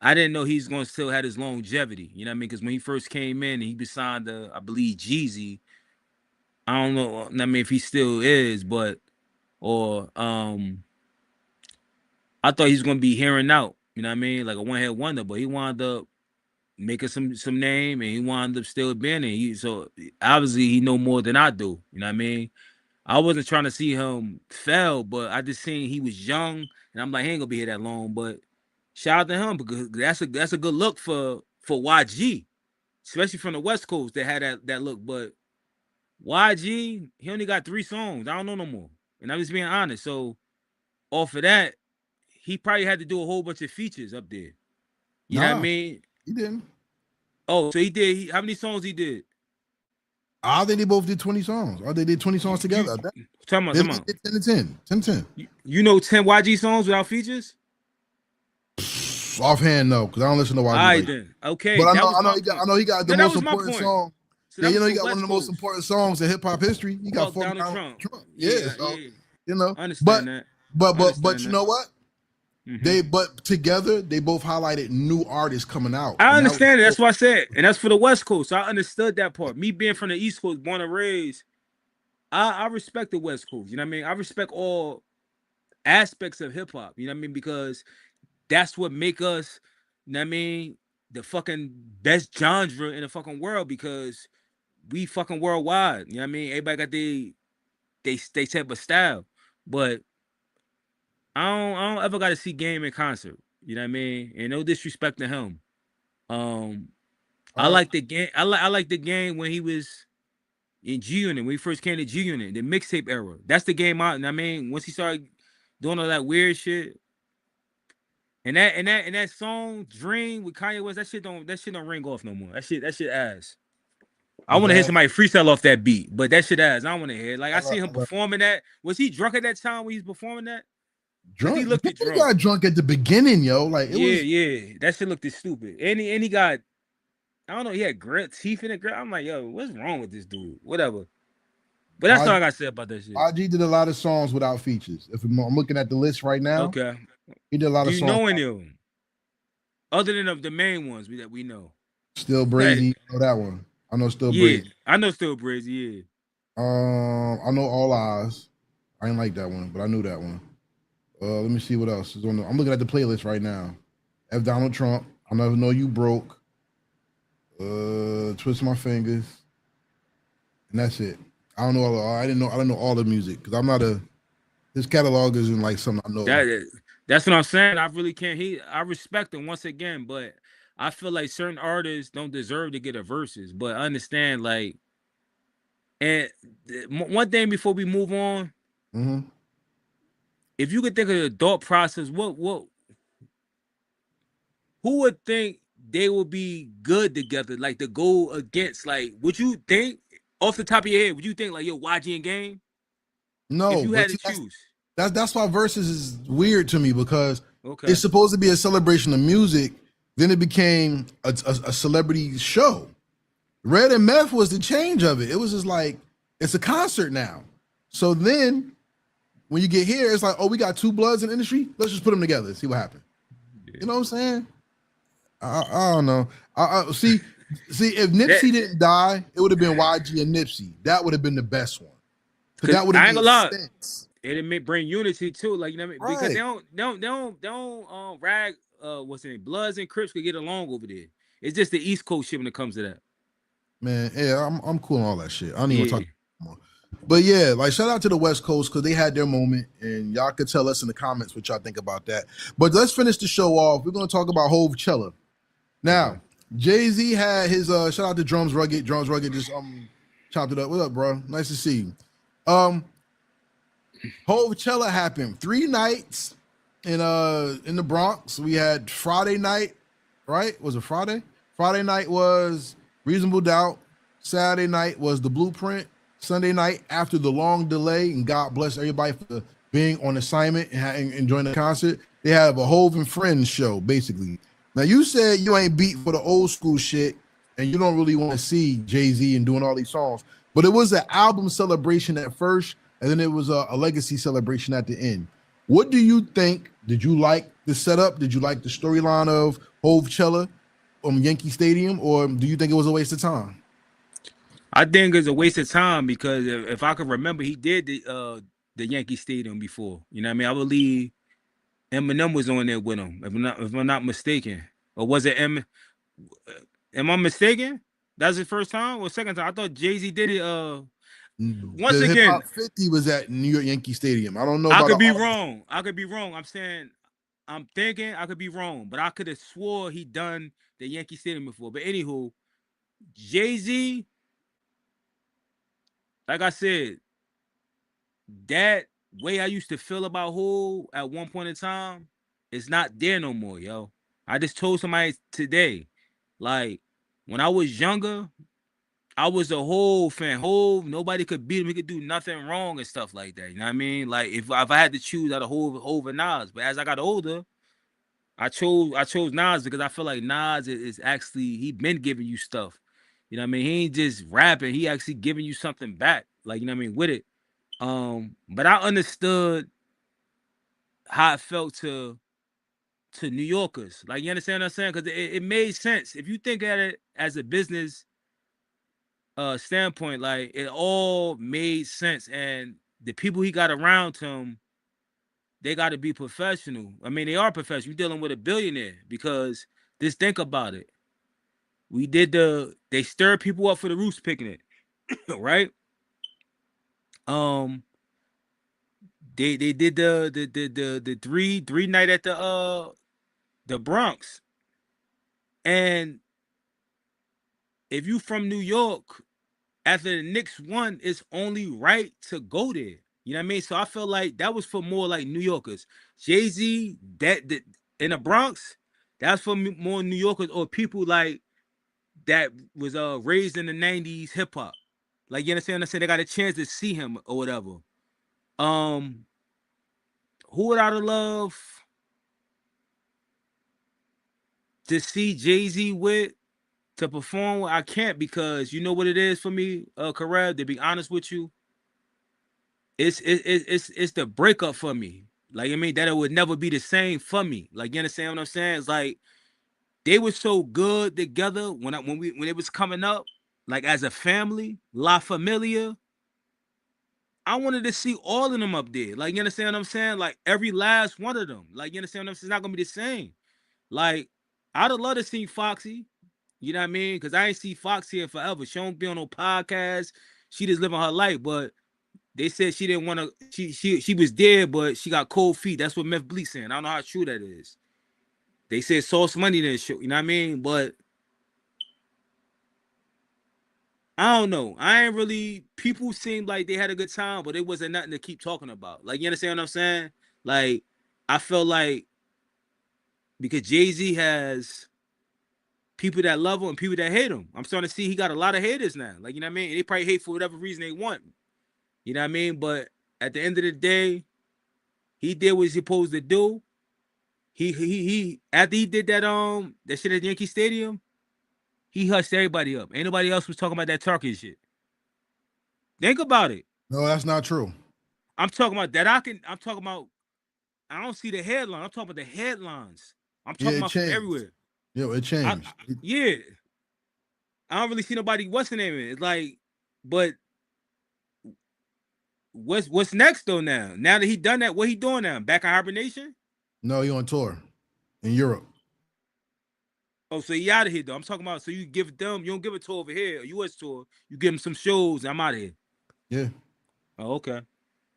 I didn't know he's going to still have his longevity. You know what I mean? Because when he first came in and he was signed to, I believe, Jeezy, I don't know, I mean, if he still is, but, or, I thought he was going to be hearing out. You know what I mean? Like a one-hit wonder, but he wound up making some name and he wound up still being in. So obviously he know more than I do. You know what I mean? I wasn't trying to see him fail, but I just seen he was young, and I'm like, he ain't gonna be here that long. But shout out to him because that's a good look for YG, especially from the West Coast that had that look. But YG, he only got 3 songs. I don't know no more, and I'm just being honest. So off of that, he probably had to do a whole bunch of features up there. You know what I mean? He didn't. Oh, so he did. How many songs he did? I think they both did 20 songs. Or they did 20 songs together. Come on. 10 to 10. 10 to 10. You know 10 YG songs without features? Offhand, no, because I don't listen to YG. All right, then. Okay. But I know he got the most important song. So yeah, you know, he got one of the most important songs in hip hop history. He got Fuck Down Trump. Yeah, so, yeah. You know. Understand that. But you know what? Mm-hmm. But together they both highlighted new artists coming out. I understand it. That's what I said, and that's for the West Coast. So I understood that part. Me being from the East Coast, born and raised, I respect the West Coast. You know what I mean? I respect all aspects of hip hop. You know what I mean? Because that's what make us. You know what I mean? The fucking best genre in the fucking world because we fucking worldwide. You know what I mean? Everybody got they type of style, but I don't ever got to see Game in concert. You know what I mean? And no disrespect to him. I like the Game. I like the Game when he was in G Unit, when he first came to G Unit, the mixtape era. That's the Game I mean, once he started doing all that weird shit. And that song Dream with Kanye West, that shit don't ring off no more. That shit ass. I want to hear somebody freestyle off that beat, but that shit ass. I don't want to hear it. Like I see him performing that. Was he drunk at that time when he's performing that? Drunk. He looked drunk. Got drunk at the beginning, yo. Like yeah, that shit looked stupid. And he got I don't know. He had teeth in it. I'm like, yo, what's wrong with this dude? Whatever. But that's all I got to say about that shit. YG did a lot of songs without features. If I'm looking at the list right now, Okay. he did a lot Do of you songs. know any of them? Other than the main ones that we know. Still Brazy, I know that one. I know Still Yeah, Brazy. I know Still Brazy, yeah. I know All Eyes. I didn't like that one, but I knew that one. Let me see what else is on the. I'm looking at the playlist right now. F. Donald Trump. I never know you broke. Twist my fingers, and that's it. I don't know. I don't know all the music because I'm not a. His catalog isn't like something I know. That's what I'm saying. I really can't. I respect him once again, but I feel like certain artists don't deserve to get a verses. But I understand, like, and one thing before we move on, if you could think of the thought process, who would think they would be good together? Like to go against, like, would you think off the top of your head? Would you think like yo YG and Game? No, if you but had to choose. That's why Versus is weird to me because it's supposed to be a celebration of music. Then it became a celebrity show. Red and Meth was the change of it. It was just like it's a concert now. So then when you get here, it's like, oh, we got two bloods in the industry. Let's just put them together and see what happens. Yeah. You know what I'm saying? I don't know. See, if Nipsey didn't die, it would have been YG and Nipsey. That would have been the best one. Because that would have made sense. It'd bring unity too, like you know what I mean? Right. Because they don't rag what's it, Bloods and Crips could get along over there. It's just the East Coast shit when it comes to that. Man, yeah, I'm cool on all that shit. I don't even talk anymore. But yeah, like shout out to the West Coast because they had their moment, and y'all could tell us in the comments what y'all think about that. But let's finish the show off. We're gonna talk about Hovechella. Now, Jay-Z had his shout out to Drums Rugged. Drums Rugged just chopped it up. What up, bro? Nice to see you. Hovechella happened 3 nights in the Bronx. We had Friday night, right? Was it Friday? Friday night was Reasonable Doubt. Saturday night was The Blueprint. Sunday night, after the long delay, and God bless everybody for being on assignment and enjoying the concert, they have a Hov and Friends show, basically. Now, you said you ain't beat for the old school shit, and you don't really want to see Jay-Z and doing all these songs, but it was an album celebration at first, and then it was a legacy celebration at the end. What do you think? Did you like the setup? Did you like the storyline of Hovechella Yankee Stadium, or do you think it was a waste of time? I think it's a waste of time because if I can remember, he did the Yankee Stadium before. You know what I mean? I believe Eminem was on there with him, if I'm not mistaken. Or was it Am I mistaken? That's his first time or second time? I thought Jay-Z did it. Once again, Hip Hop 50 was at New York Yankee Stadium. I don't know. I could be wrong. I'm saying, I'm thinking I could be wrong, but I could have swore he done the Yankee Stadium before. But anywho, Jay-Z, like I said, that way I used to feel about Hov at one point in time, it's not there no more, yo. I just told somebody today, like when I was younger, I was a Hov fan. Hov, nobody could beat him. He could do nothing wrong and stuff like that. You know what I mean? Like if I had to choose out of Hov and Nas, but as I got older, I chose Nas because I feel like Nas is actually he been giving you stuff. You know what I mean? He ain't just rapping. He actually giving you something back. Like you know what I mean with it. But I understood how it felt to New Yorkers. Like you understand what I'm saying? Because it made sense. If you think at it as a business standpoint, like it all made sense. And the people he got around him, they got to be professional. I mean, they are professional. You're dealing with a billionaire because just think about it. They stirred people up for the Roots picnic, right? They did the three night at the Bronx. And if you from New York, after the Knicks won, it's only right to go there. You know what I mean? So I feel like that was for more like New Yorkers. Jay-Z, that in the Bronx, that's for more New Yorkers or people like that was raised in the 90s hip hop. Like you understand what I'm saying? They got a chance to see him or whatever. Who would I love to see Jay-Z with? to perform, I can't, because you know what it is for me, Karev, to be honest with you. It's the breakup for me. Like, I mean, that it would never be the same for me. Like, you understand what I'm saying? It's like they were so good together when it was coming up, like as a family, La Familia. I wanted to see all of them up there. Like, you understand what I'm saying? Like every last one of them. Like, you understand what I'm saying? It's not gonna be the same. Like, I'd have loved to see Foxy. You know what I mean? Because I ain't see Foxy in forever. She don't be on no podcast. She just living her life. But they said she didn't want to. She was there, but she got cold feet. That's what Meth Bleak saying. I don't know how true that is. They said Sauce Money didn't show. You know what I mean? But I don't know. I ain't really. People seemed like they had a good time, but it wasn't nothing to keep talking about. Like, you understand what I'm saying? Like, I felt like because Jay-Z has people that love him and people that hate him. I'm starting to see he got a lot of haters now. Like, you know what I mean? And they probably hate for whatever reason they want. You know what I mean? But at the end of the day, he did what he's supposed to do. He after he did that shit at Yankee Stadium, he hushed everybody up. Ain't nobody else was talking about that Turkey shit. Think about it. No, that's not true. I'm talking about that. I'm talking about. I don't see the headline. I'm talking about the headlines. I'm talking about from everywhere. Yeah, it changed. Yeah. I don't really see nobody. What's the name of it? It's like, but what's next though now? Now that he done that, what he doing now? Back in hibernation? No, he on tour in Europe. Oh, so he out of here though. I'm talking about, so you give them, you don't give a tour over here, a US tour. You give them some shows. I'm out of here. Yeah. Oh, okay.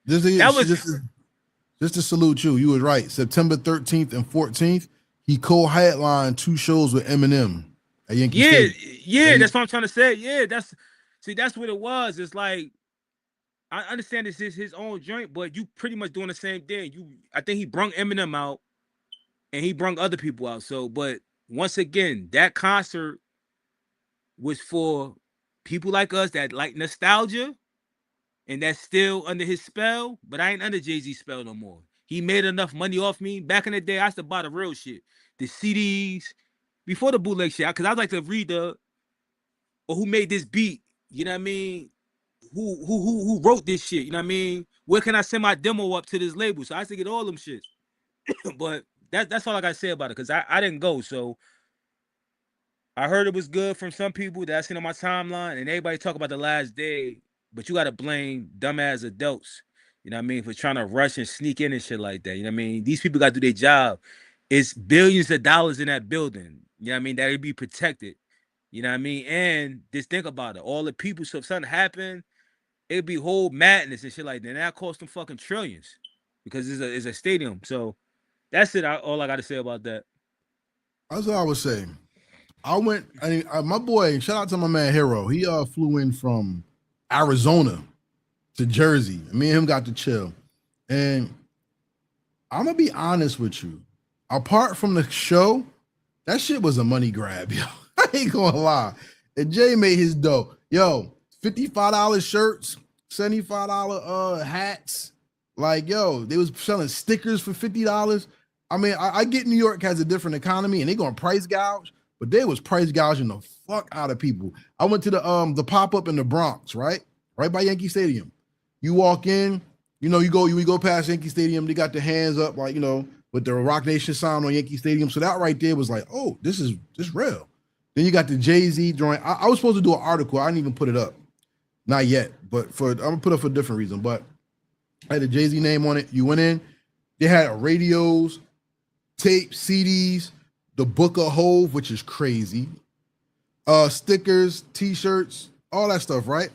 Just to salute you. You was right. September 13th and 14th, he co-headlined 2 shows with Eminem at Yankee Stadium. Yeah, that's what I'm trying to say. Yeah, that's what it was. It's like, I understand this is his own joint, but you pretty much doing the same thing. I think he brung Eminem out and he brung other people out. So, but once again, that concert was for people like us that like nostalgia and that's still under his spell, but I ain't under Jay-Z's spell no more. He made enough money off me. Back in the day, I used to buy the real shit, the CDs, before the bootleg shit, because I like to read or who made this beat, you know what I mean? Who wrote this shit, you know what I mean? Where can I send my demo up to this label? So I used to get all them shit. But that's all I gotta say about it, because I didn't go. So I heard it was good from some people that I seen on my timeline, and everybody talk about the last day, but you gotta blame dumbass adults, you know what I mean, for trying to rush and sneak in and shit like that. You know what I mean? These people gotta do their job. It's billions of dollars in that building, you know what I mean, that'll be protected. You know what I mean? And just think about it. All the people, so if something happened, it'd be whole madness and shit like that. And that cost them fucking trillions because it's a stadium. So that's it. All I got to say about that. That's what I was saying. My boy, shout out to my man Hero. He flew in from Arizona to Jersey. Me and him got to chill. And I'm going to be honest with you. Apart from the show, that shit was a money grab, yo. I ain't gonna lie. And Jay made his dough. Yo, $55 shirts, $75 hats. Like, yo, they was selling stickers for $50. I mean, I get New York has a different economy and they gonna price gouge, but they was price gouging the fuck out of people. I went to the pop-up in the Bronx, right by Yankee Stadium. You walk in, you go past Yankee Stadium, they got the hands up, like, with the Rock Nation sign on Yankee Stadium. So that right there was like, oh, this is real. Then you got the Jay-Z joint. I was supposed to do an article. I didn't even put it up. Not yet, but I'm gonna put it up for a different reason. But I had the Jay-Z name on it. You went in, they had radios, tape, CDs, the Book of Hove, which is crazy. Stickers, t-shirts, all that stuff, right?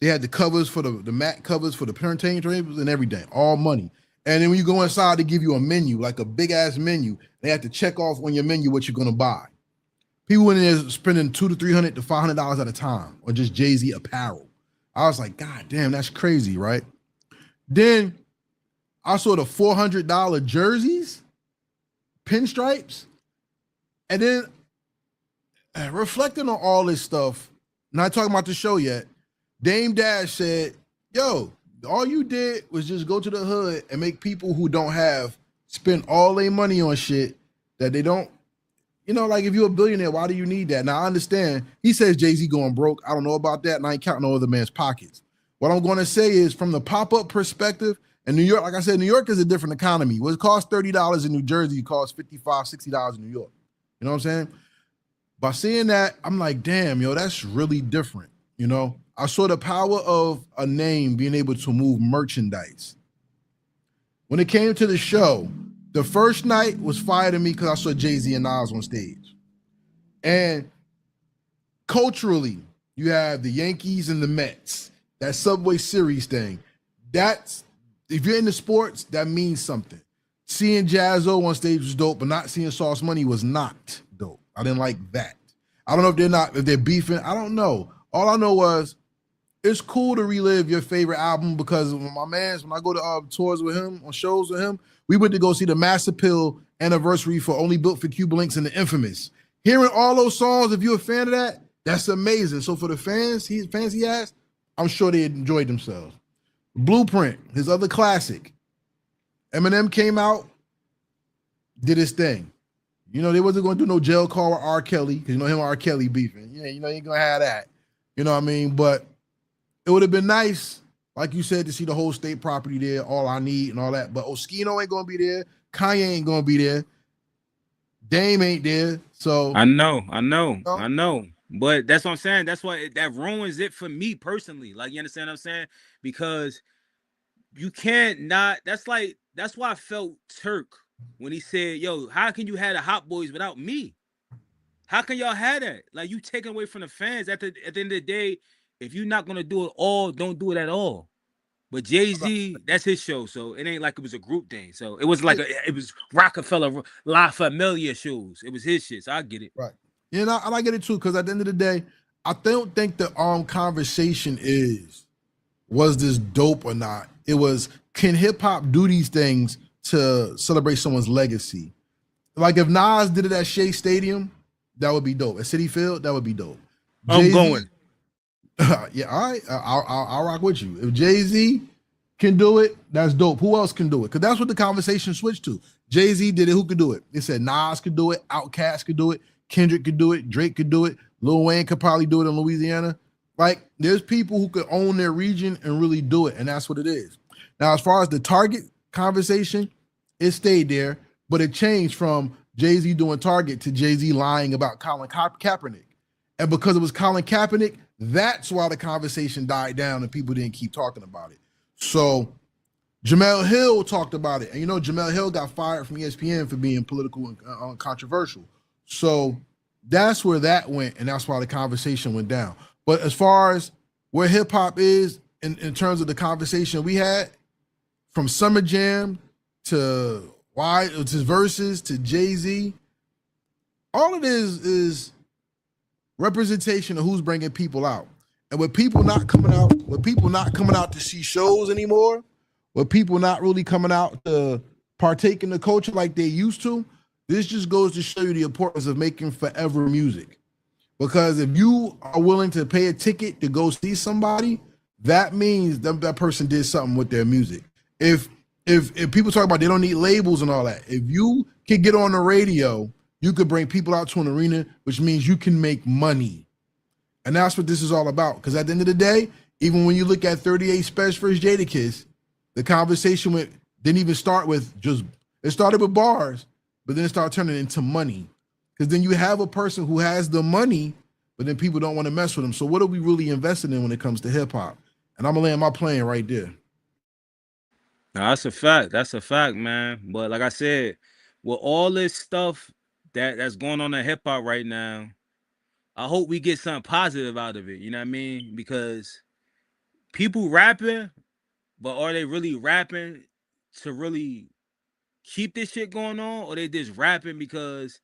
They had the covers for the mat covers for the entertainment tables and everything, all money. And then when you go inside, they give you a menu, like a big ass menu. They have to check off on your menu what you're gonna buy. People in there spending $200 to $300 to $500 at a time on just Jay-Z apparel. I was like, God damn, that's crazy, right? Then I saw the $400 jerseys, pinstripes, and then reflecting on all this stuff, not talking about the show yet, Dame Dash said, yo, all you did was just go to the hood and make people who don't have spend all their money on shit that they don't, You know, like if you're a billionaire, why do you need that? Now I understand. He says Jay-Z going broke. I don't know about that, and I ain't counting no other man's pockets. What I'm going to say is, from the pop-up perspective, in New York, like I said, New York is a different economy. What costs $30 in New Jersey costs $55, $60 in New York. You know what I'm saying? By seeing that, I'm like, damn, yo, that's really different. You know, I saw the power of a name being able to move merchandise. When it came to the show, the first night was fire to me because I saw Jay-Z and Nas on stage. And culturally, you have the Yankees and the Mets, that Subway Series thing. That's, if you're into sports, that means something. Seeing Jazzo on stage was dope, but not seeing Sauce Money was not dope. I didn't like that. I don't know if they're beefing. I don't know. All I know was it's cool to relive your favorite album, because when I go to tours with him, on shows with him, we went to go see the Mass Appeal anniversary for Only Built for Cuban Links and the Infamous. Hearing all those songs, if you're a fan of that, that's amazing. So for the fans he has, I'm sure they enjoyed themselves. Blueprint, his other classic. Eminem came out, did his thing. You know, they wasn't going to do no jail call with R. Kelly, because you know him and R. Kelly beefing. Yeah, you know, you ain't going to have that. You know what I mean? But it would have been nice, like you said, to see the whole state property there, All I Need and all that. But Oskino ain't going to be there. Kanye ain't going to be there. Dame ain't there. So I know. But that's what I'm saying. That's why that ruins it for me personally. Like, you understand what I'm saying? Because you can't not. That's why I felt Turk when he said, "Yo, how can you have the Hot Boys without me? How can y'all have that? Like, you taking away from the fans. At the end of the day, if you're not gonna do it all, don't do it at all." But Jay-Z, that's his show, so it ain't like it was a group thing. So it was like it was Rockefeller La Familia shows. It was his shit. So I get it. Right. Yeah, and I get it too, because at the end of the day, I don't think the conversation was this dope or not. It was, can hip hop do these things to celebrate someone's legacy? Like if Nas did it at Shea Stadium, that would be dope. At Citi Field, that would be dope. I'm going. Yeah, all right. I'll rock with you. If Jay-Z can do it, that's dope. Who else can do it? Because that's what the conversation switched to. Jay-Z did it. Who could do it? They said Nas could do it. Outkast could do it. Kendrick could do it. Drake could do it. Lil Wayne could probably do it in Louisiana. Like, there's people who could own their region and really do it, and that's what it is. Now, as far as the Target conversation, it stayed there, but it changed from Jay-Z doing Target to Jay-Z lying about Colin Kaepernick. And because it was Colin Kaepernick, that's why the conversation died down and people didn't keep talking about it. So Jemele Hill talked about it. And you know, Jemele Hill got fired from ESPN for being political and controversial. So that's where that went, and that's why the conversation went down. But as far as where hip hop is in terms of the conversation we had, from Summer Jam to VERZUZ to Jay-Z, all it is representation of who's bringing people out. And with people not coming out to see shows anymore, with people not really coming out to partake in the culture like they used to, this just goes to show you the importance of making forever music. Because if you are willing to pay a ticket to go see somebody, that means that person did something with their music. If people talk about they don't need labels and all that, if you can get on the radio, you could bring people out to an arena, which means you can make money. And that's what this is all about. Because at the end of the day, even when you look at 38 Spesh versus Jadakiss, the conversation didn't even start with it started with bars, but then it started turning into money. Because then you have a person who has the money, but then people don't want to mess with them. So what are we really investing in when it comes to hip hop? And I'm going to land my plane right there. No, that's a fact. That's a fact, man. But like I said, with all this stuff that's going on in hip hop right now, I hope we get something positive out of it. You know what I mean? Because people rapping, but are they really rapping to really keep this shit going on, or they just rapping because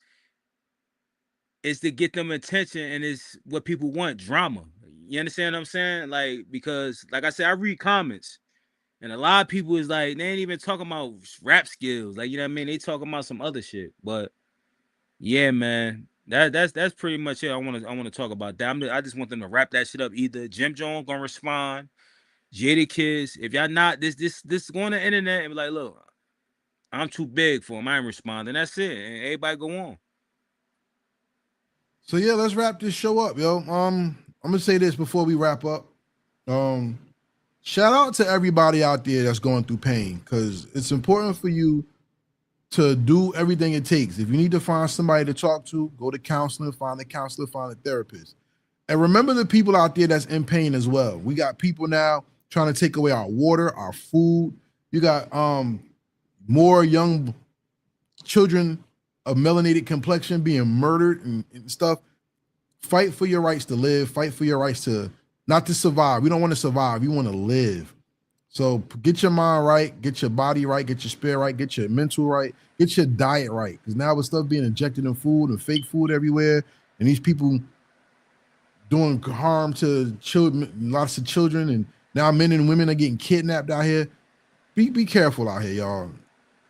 it's to get them attention and it's what people want, drama? You understand what I'm saying? Like, because like I said, I read comments. And a lot of people is like, they ain't even talking about rap skills. Like, you know what I mean? They talking about some other shit. But yeah, man, that's pretty much it. I want to talk about that. I just want them to wrap that shit up. Either Jim Jones gonna respond, Jadakiss. If y'all not this going to the internet and be like, look, I'm too big for him. I ain't responding. That's it. And everybody go on. So yeah, let's wrap this show up, yo. I'm gonna say this before we wrap up. Shout out to everybody out there that's going through pain, because it's important for you to do everything it takes. If you need to find somebody to talk to, go to counseling, find a counselor, find a therapist. And remember the people out there that's in pain as well. We got people now trying to take away our water, our food. You got more young children of melanated complexion being murdered and stuff. Fight for your rights to live. Fight for your rights to not to survive. We don't want to survive. We want to live. So get your mind right, get your body right, get your spirit right, get your mental right, get your diet right. Because now with stuff being injected in food and fake food everywhere, and these people doing harm to children, lots of children, and now men and women are getting kidnapped out here. Be careful out here, y'all.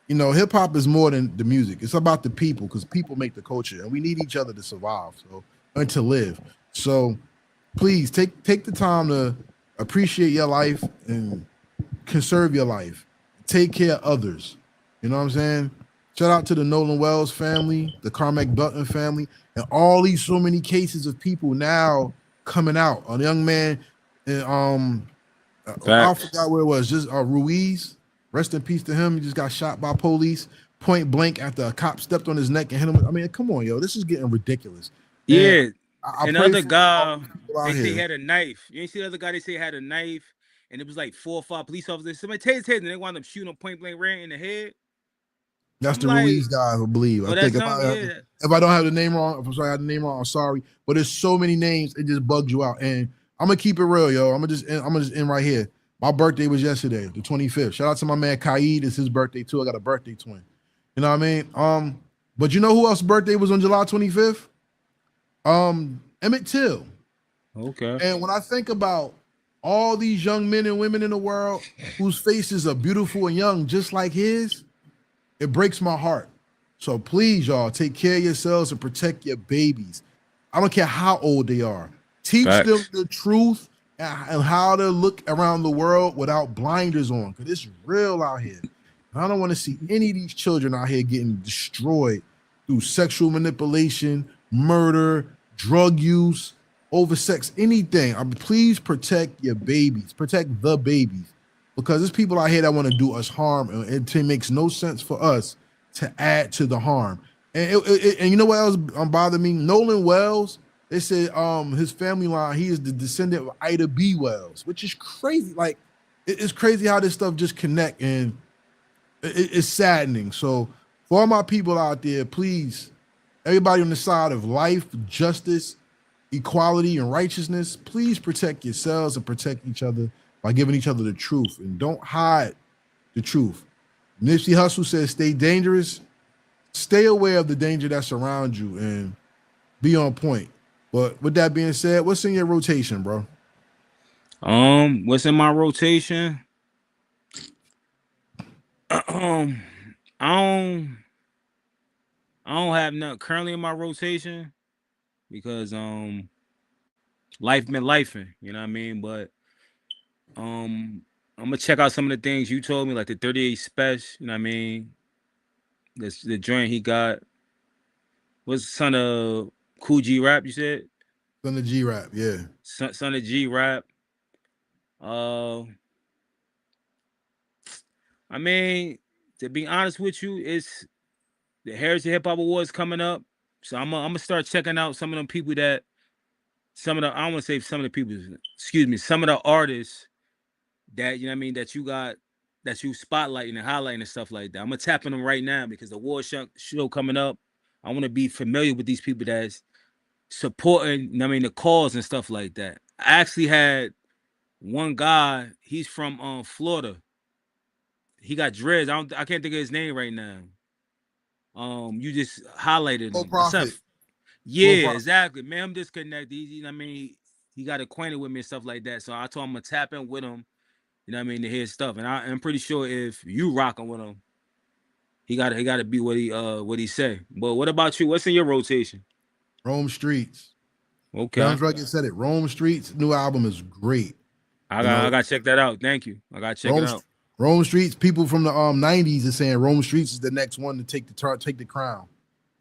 You know, hip hop is more than the music. It's about the people, because people make the culture, and we need each other to survive, and to live. So please take the time to appreciate your life and conserve your life. Take care of others. You know what I'm saying? Shout out to the Nolan Wells family, the Carmack Belton family, and all these so many cases of people now coming out. A young man, I forgot where it was, just Ruiz. Rest in peace to him. He just got shot by police, point blank, after a cop stepped on his neck and hit him. I mean, come on, yo, this is getting ridiculous. Yeah. I and the other guy, they say he had a knife. You ain't see the other guy, they say had a knife, and it was like 4 or 5 police officers. Somebody take his head, and they wound up shooting him point blank right in the head. That's the Ruiz guy, I believe. I think if I don't have the name wrong, if I'm sorry, I had the name wrong, I'm sorry. But there's so many names, it just bugs you out. And I'm gonna keep it real, yo. I'm gonna just end right here. My birthday was yesterday, the 25th. Shout out to my man Kaid. It's his birthday too. I got a birthday twin. You know what I mean? But you know who else's birthday was on July 25th? Emmett Till. Okay. And when I think about all these young men and women in the world whose faces are beautiful and young, just like his, it breaks my heart. So please, y'all, take care of yourselves and protect your babies. I don't care how old they are. Teach them the truth and how to look around the world without blinders on, because it's real out here. I don't want to see any of these children out here getting destroyed through sexual manipulation, murder, drug use, oversex, anything. Please protect your babies. Protect the babies. Because there's people out here that want to do us harm, and it makes no sense for us to add to the harm. And you know what else bothered me? Nolan Wells, they said his family line, he is the descendant of Ida B. Wells, which is crazy. Like, it's crazy how this stuff just connect, and it's saddening. So for all my people out there, please, everybody on the side of life, justice, equality, and righteousness, please protect yourselves and protect each other by giving each other the truth, and don't hide the truth. Nipsey Hussle says, stay dangerous, stay aware of the danger that's around you, and be on point. But with that being said, what's in your rotation, bro? What's in my rotation? I don't have nothing currently in my rotation, because life been lifing, you know what I mean? But I'm gonna check out some of the things you told me, like the 38 Spesh, you know what I mean? The joint he got was son of Cool G Rap, you said? Son of G Rap, yeah. Son of G Rap. I mean, to be honest with you, it's the Heritage Hip Hop Awards coming up. So I'm gonna start checking out some of them people I don't want to say some of the people, excuse me, some of the artists that, you know what I mean, that you spotlighting and highlighting and stuff like that. I'm gonna tap in them right now, because the award show coming up, I want to be familiar with these people that's supporting, you know what I mean, the cause and stuff like that. I actually had one guy, he's from Florida. He got dreads. I can't think of his name right now. You just highlighted him. Profit. Yeah, exactly. Man, I'm disconnected. You know what I mean? He got acquainted with me and stuff like that. So I told him to tap in with him, you know what I mean, to hear stuff. And I'm pretty sure if you rocking with him, he gotta be what he say. But what about you? What's in your rotation? Rome Streets. Okay. Young Drugget said it. Rome Streets new album is great. I gotta check that out. Thank you. I gotta check it out. Rome Streets, people from the 90s are saying Rome Streets is the next one to take the crown.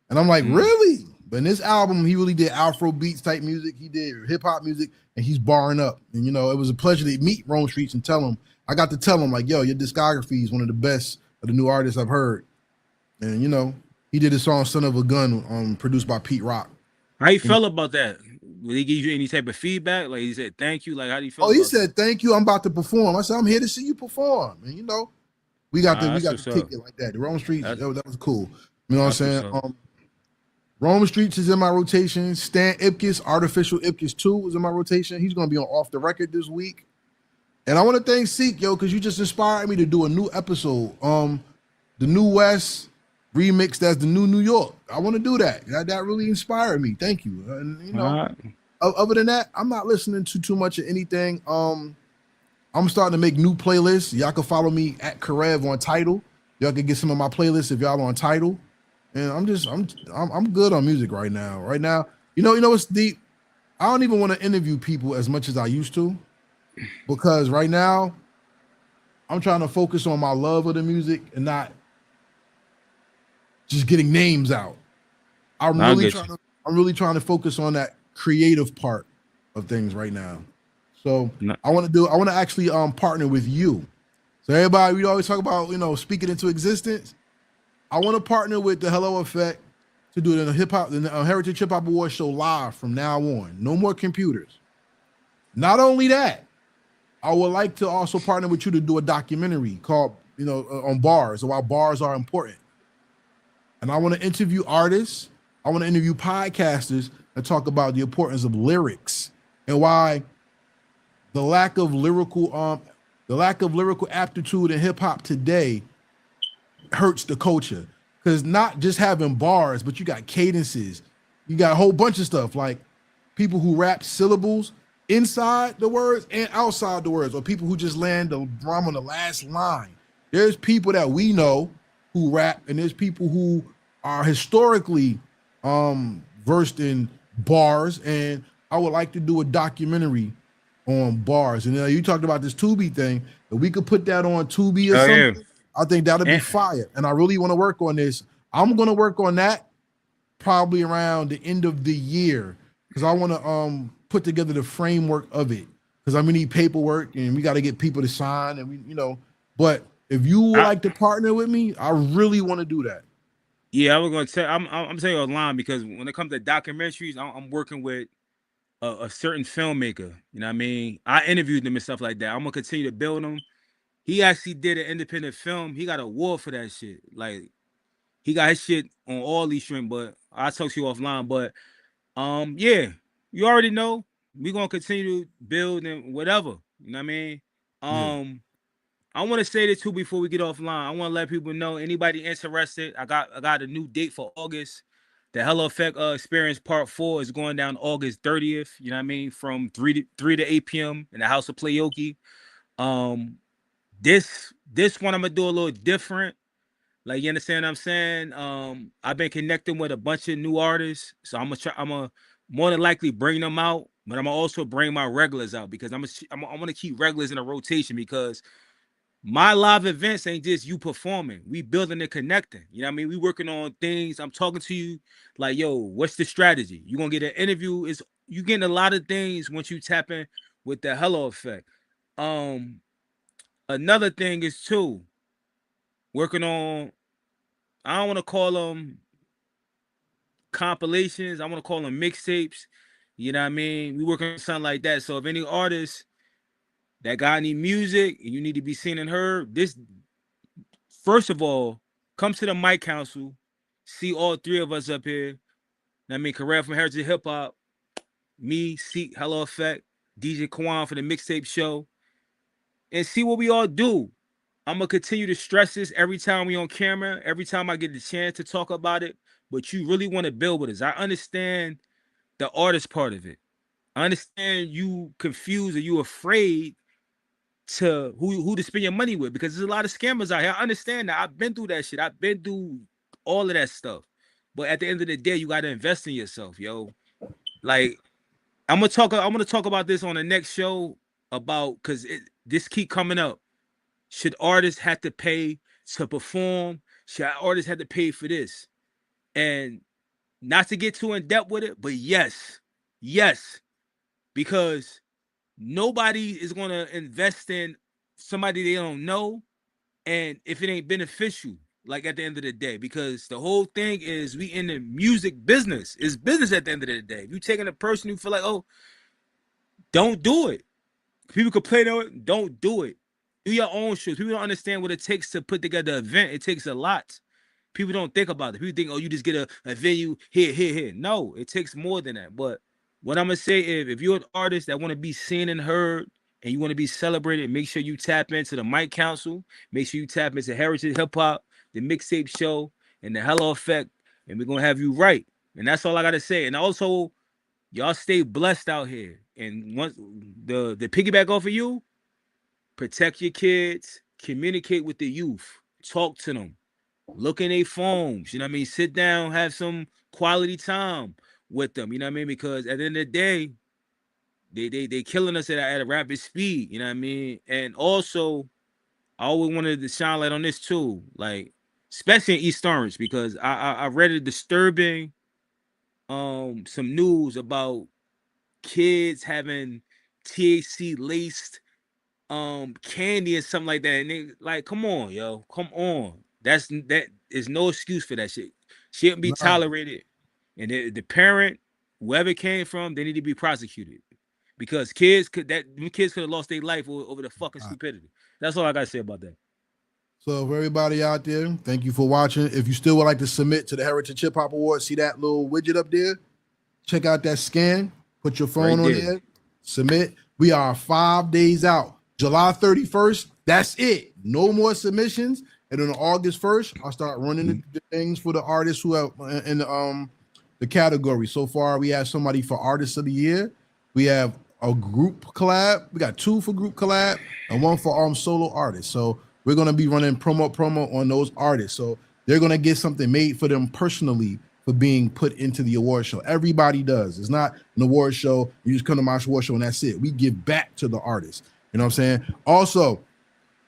And I'm like, really? But in this album, he really did Afro beats type music. He did hip hop music, and he's barring up. And it was a pleasure to meet Rome Streets and tell him. I got to tell him like, yo, your discography is one of the best of the new artists I've heard. And he did a song "Son of a Gun," produced by Pete Rock. How you felt about that? Did he give you any type of feedback? Like he said, thank you. Like how do you feel? He said, thank you. I'm about to perform. I said, I'm here to see you perform. And we got to kick it like that. The Rome Streets, that was cool. You know what I'm saying? Rome Streets is in my rotation. Stan Ipkiss, Artificial Ipkiss 2 is in my rotation. He's gonna be on Off the Record this week. And I want to thank Seek, because you just inspired me to do a new episode. The New West remix, that's the new New York. I want to do that. That really inspired me. Thank you. And other than that, I'm not listening to too much of anything. I'm starting to make new playlists. Y'all can follow me at Karev on Tidal. Y'all can get some of my playlists if y'all on Tidal. And I'm good on music right now. Right now, what's deep? I don't even want to interview people as much as I used to, because right now I'm trying to focus on my love of the music and not just getting names out. I'm really trying to focus on that creative part of things right now. So I want to actually partner with you. So everybody, we always talk about, speaking into existence. I want to partner with the Hello Effect to do the Heritage Hip Hop Awards show live from now on. No more computers. Not only that, I would like to also partner with you to do a documentary called, on bars, why bars are important. And I want to interview artists. I want to interview podcasters and talk about the importance of lyrics and why the lack of lyrical aptitude in hip hop today hurts the culture. Because not just having bars, but you got cadences, you got a whole bunch of stuff, like people who rap syllables inside the words and outside the words, or people who just land the rhyme on the last line. There's people that we know who rap, and there's people who are historically versed in bars, and I would like to do a documentary on bars. And you talked about this Tubi thing, if we could put that on Tubi or something. Yeah. I think that'll be fire. And I really want to work on this. I'm going to work on that probably around the end of the year, because I want to put together the framework of it, because I'm going to need paperwork and we got to get people to sign, and but if you would like to partner with me, I really want to do that. Yeah, I was going to tell, I'm telling you online, because when it comes to documentaries, I'm working with a certain filmmaker. You know what I mean? I interviewed them and stuff like that. I'm going to continue to build them. He actually did an independent film. He got an award for that shit. Like, he got his shit on all these streams, but I'll talk to you offline. But yeah, you already know we're gonna continue to build and whatever. You know what I mean? I want to say this too before we get offline. I want to let people know, anybody interested, I got a new date for August. The Hello Effect Experience Part 4 is going down August 30th. You know what I mean? From 3 to 8 p.m. in the House of Playoki. This one I'm gonna do a little different. Like, you understand what I'm saying? I've been connecting with a bunch of new artists, so I'm gonna more than likely bring them out, but I'm gonna also bring my regulars out, because I'm gonna keep regulars in a rotation, because my live events ain't just you performing. We building and connecting. You know what I mean? We working on things. I'm talking to you like, yo, what's the strategy? You're gonna get an interview. You getting a lot of things once you tap in with the Hello Effect. Another thing is too, working on, I don't want to call them compilations, I want to call them mixtapes. You know what I mean? We working on something like that. So if any artists that got any music and you need to be seen and heard, this, first of all, come to the Mic Council, see all three of us up here. I mean, Karev from Heritage Hip Hop, me, Seek, Hello Effect, DJ Kawon for the mixtape show, and see what we all do. I'm gonna continue to stress this every time we on camera, every time I get the chance to talk about it. But you really want to build with us. I understand the artist part of it. I understand you confused or you afraid to who to spend your money with, because there's a lot of scammers out here. I understand that. I've been through that shit. I've been through all of that stuff. But at the end of the day, you got to invest in yourself, yo. Like, I'm gonna talk about this on the next show, about, because this keep coming up. Should artists have to pay to perform? Should artists have to pay for this? And not to get too in depth with it, but yes, because nobody is gonna invest in somebody they don't know, and if it ain't beneficial, like at the end of the day, because the whole thing is we in the music business. It's business at the end of the day. If you taking a person who feel like, oh, don't do it. People complain on it, don't do it. Do your own shows. People don't understand what it takes to put together an event. It takes a lot. People don't think about it. People think, oh, you just get a venue here. No, it takes more than that. But what I'm gonna say is, if you're an artist that want to be seen and heard and you want to be celebrated, make sure you tap into the Mic Council. Make sure you tap into Heritage Hip Hop, the Mixtape Show, and the Hello Effect, and we're gonna have you right. And that's all I gotta say. And also, y'all stay blessed out here. And once the piggyback off of you, protect your kids, communicate with the youth, talk to them, look in their phones, you know what I mean? Sit down, have some quality time with them, you know what I mean? Because at the end of the day, they killing us at a rapid speed, you know what I mean? And also, I always wanted to shine light on this too, like especially in East Orange, because I read a disturbing some news about kids having THC laced candy and something like that, and they like, come on, yo, come on. That is no excuse for that shit. Shouldn't be tolerated. And the parent, whoever it came from, they need to be prosecuted, because kids could have lost their life over the fucking stupidity. That's all I gotta say about that. So for everybody out there, thank you for watching. If you still would like to submit to the Heritage Hip Hop Awards, see that little widget up there? Check out that scan. Put your phone on there. Submit. We are 5 days out. July 31st, that's it. No more submissions. And on August 1st, I'll start running the things for the artists who have in the category. So far, we have somebody for Artist of the Year. We have a group collab. We got 2 for group collab and 1 for solo artists. So we're gonna be running promo on those artists. So they're gonna get something made for them personally for being put into the award show. Everybody does. It's not an award show. You just come to my award show and that's it. We give back to the artists. You know what I'm saying? Also,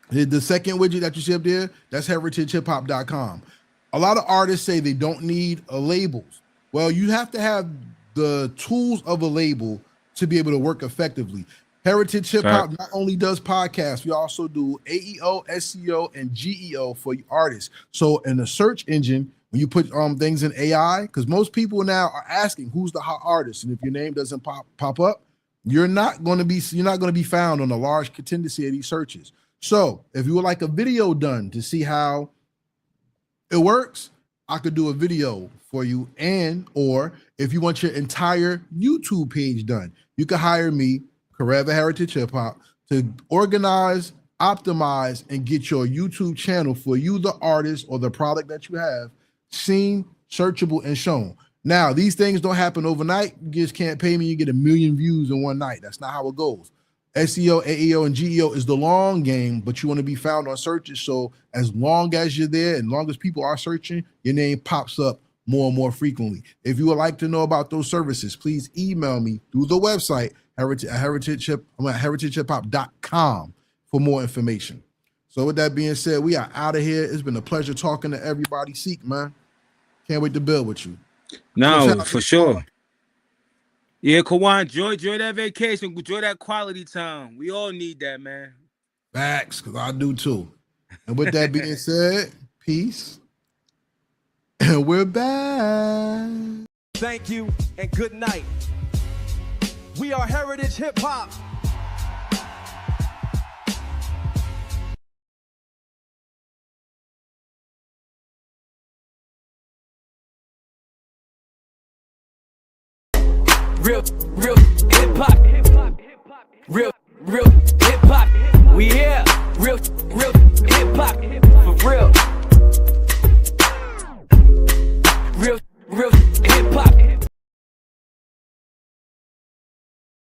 the second widget that you see up there, that's heritagehiphop.com. A lot of artists say they don't need a labels. Well, you have to have the tools of a label to be able to work effectively. Heritage Hip Hop not only does podcasts, we also do AEO, SEO, and GEO for artists. So in the search engine, when you put things in AI, because most people now are asking who's the hot artist, and if your name doesn't pop up, you're not going to be found on a large contingency of these searches. So if you would like a video done to see how it works, I could do a video for you. And or if you want your entire YouTube page done, you can hire me, Karev Heritage Hip Hop, to organize, optimize, and get your YouTube channel for you, the artist or the product that you have, seen, searchable, and shown. Now, these things don't happen overnight. You just can't pay me, you get 1 million views in one night. That's not how it goes. SEO, AEO, and GEO is the long game, but you want to be found on searches. So as long as you're there and long as people are searching, your name pops up more and more frequently. If you would like to know about those services, please email me through the website, heritagehiphop.com for more information. So with that being said, we are out of here. It's been a pleasure talking to everybody. Seek, man. Can't wait to build with you. No, for sure. Yeah, Kawon, enjoy that vacation. Enjoy that quality time. We all need that, man. Facts, because I do too. And with that being said, peace. And we're back. Thank you and good night. We are Heritage Hip Hop. Real hip hop. Real hip hop. We here. Real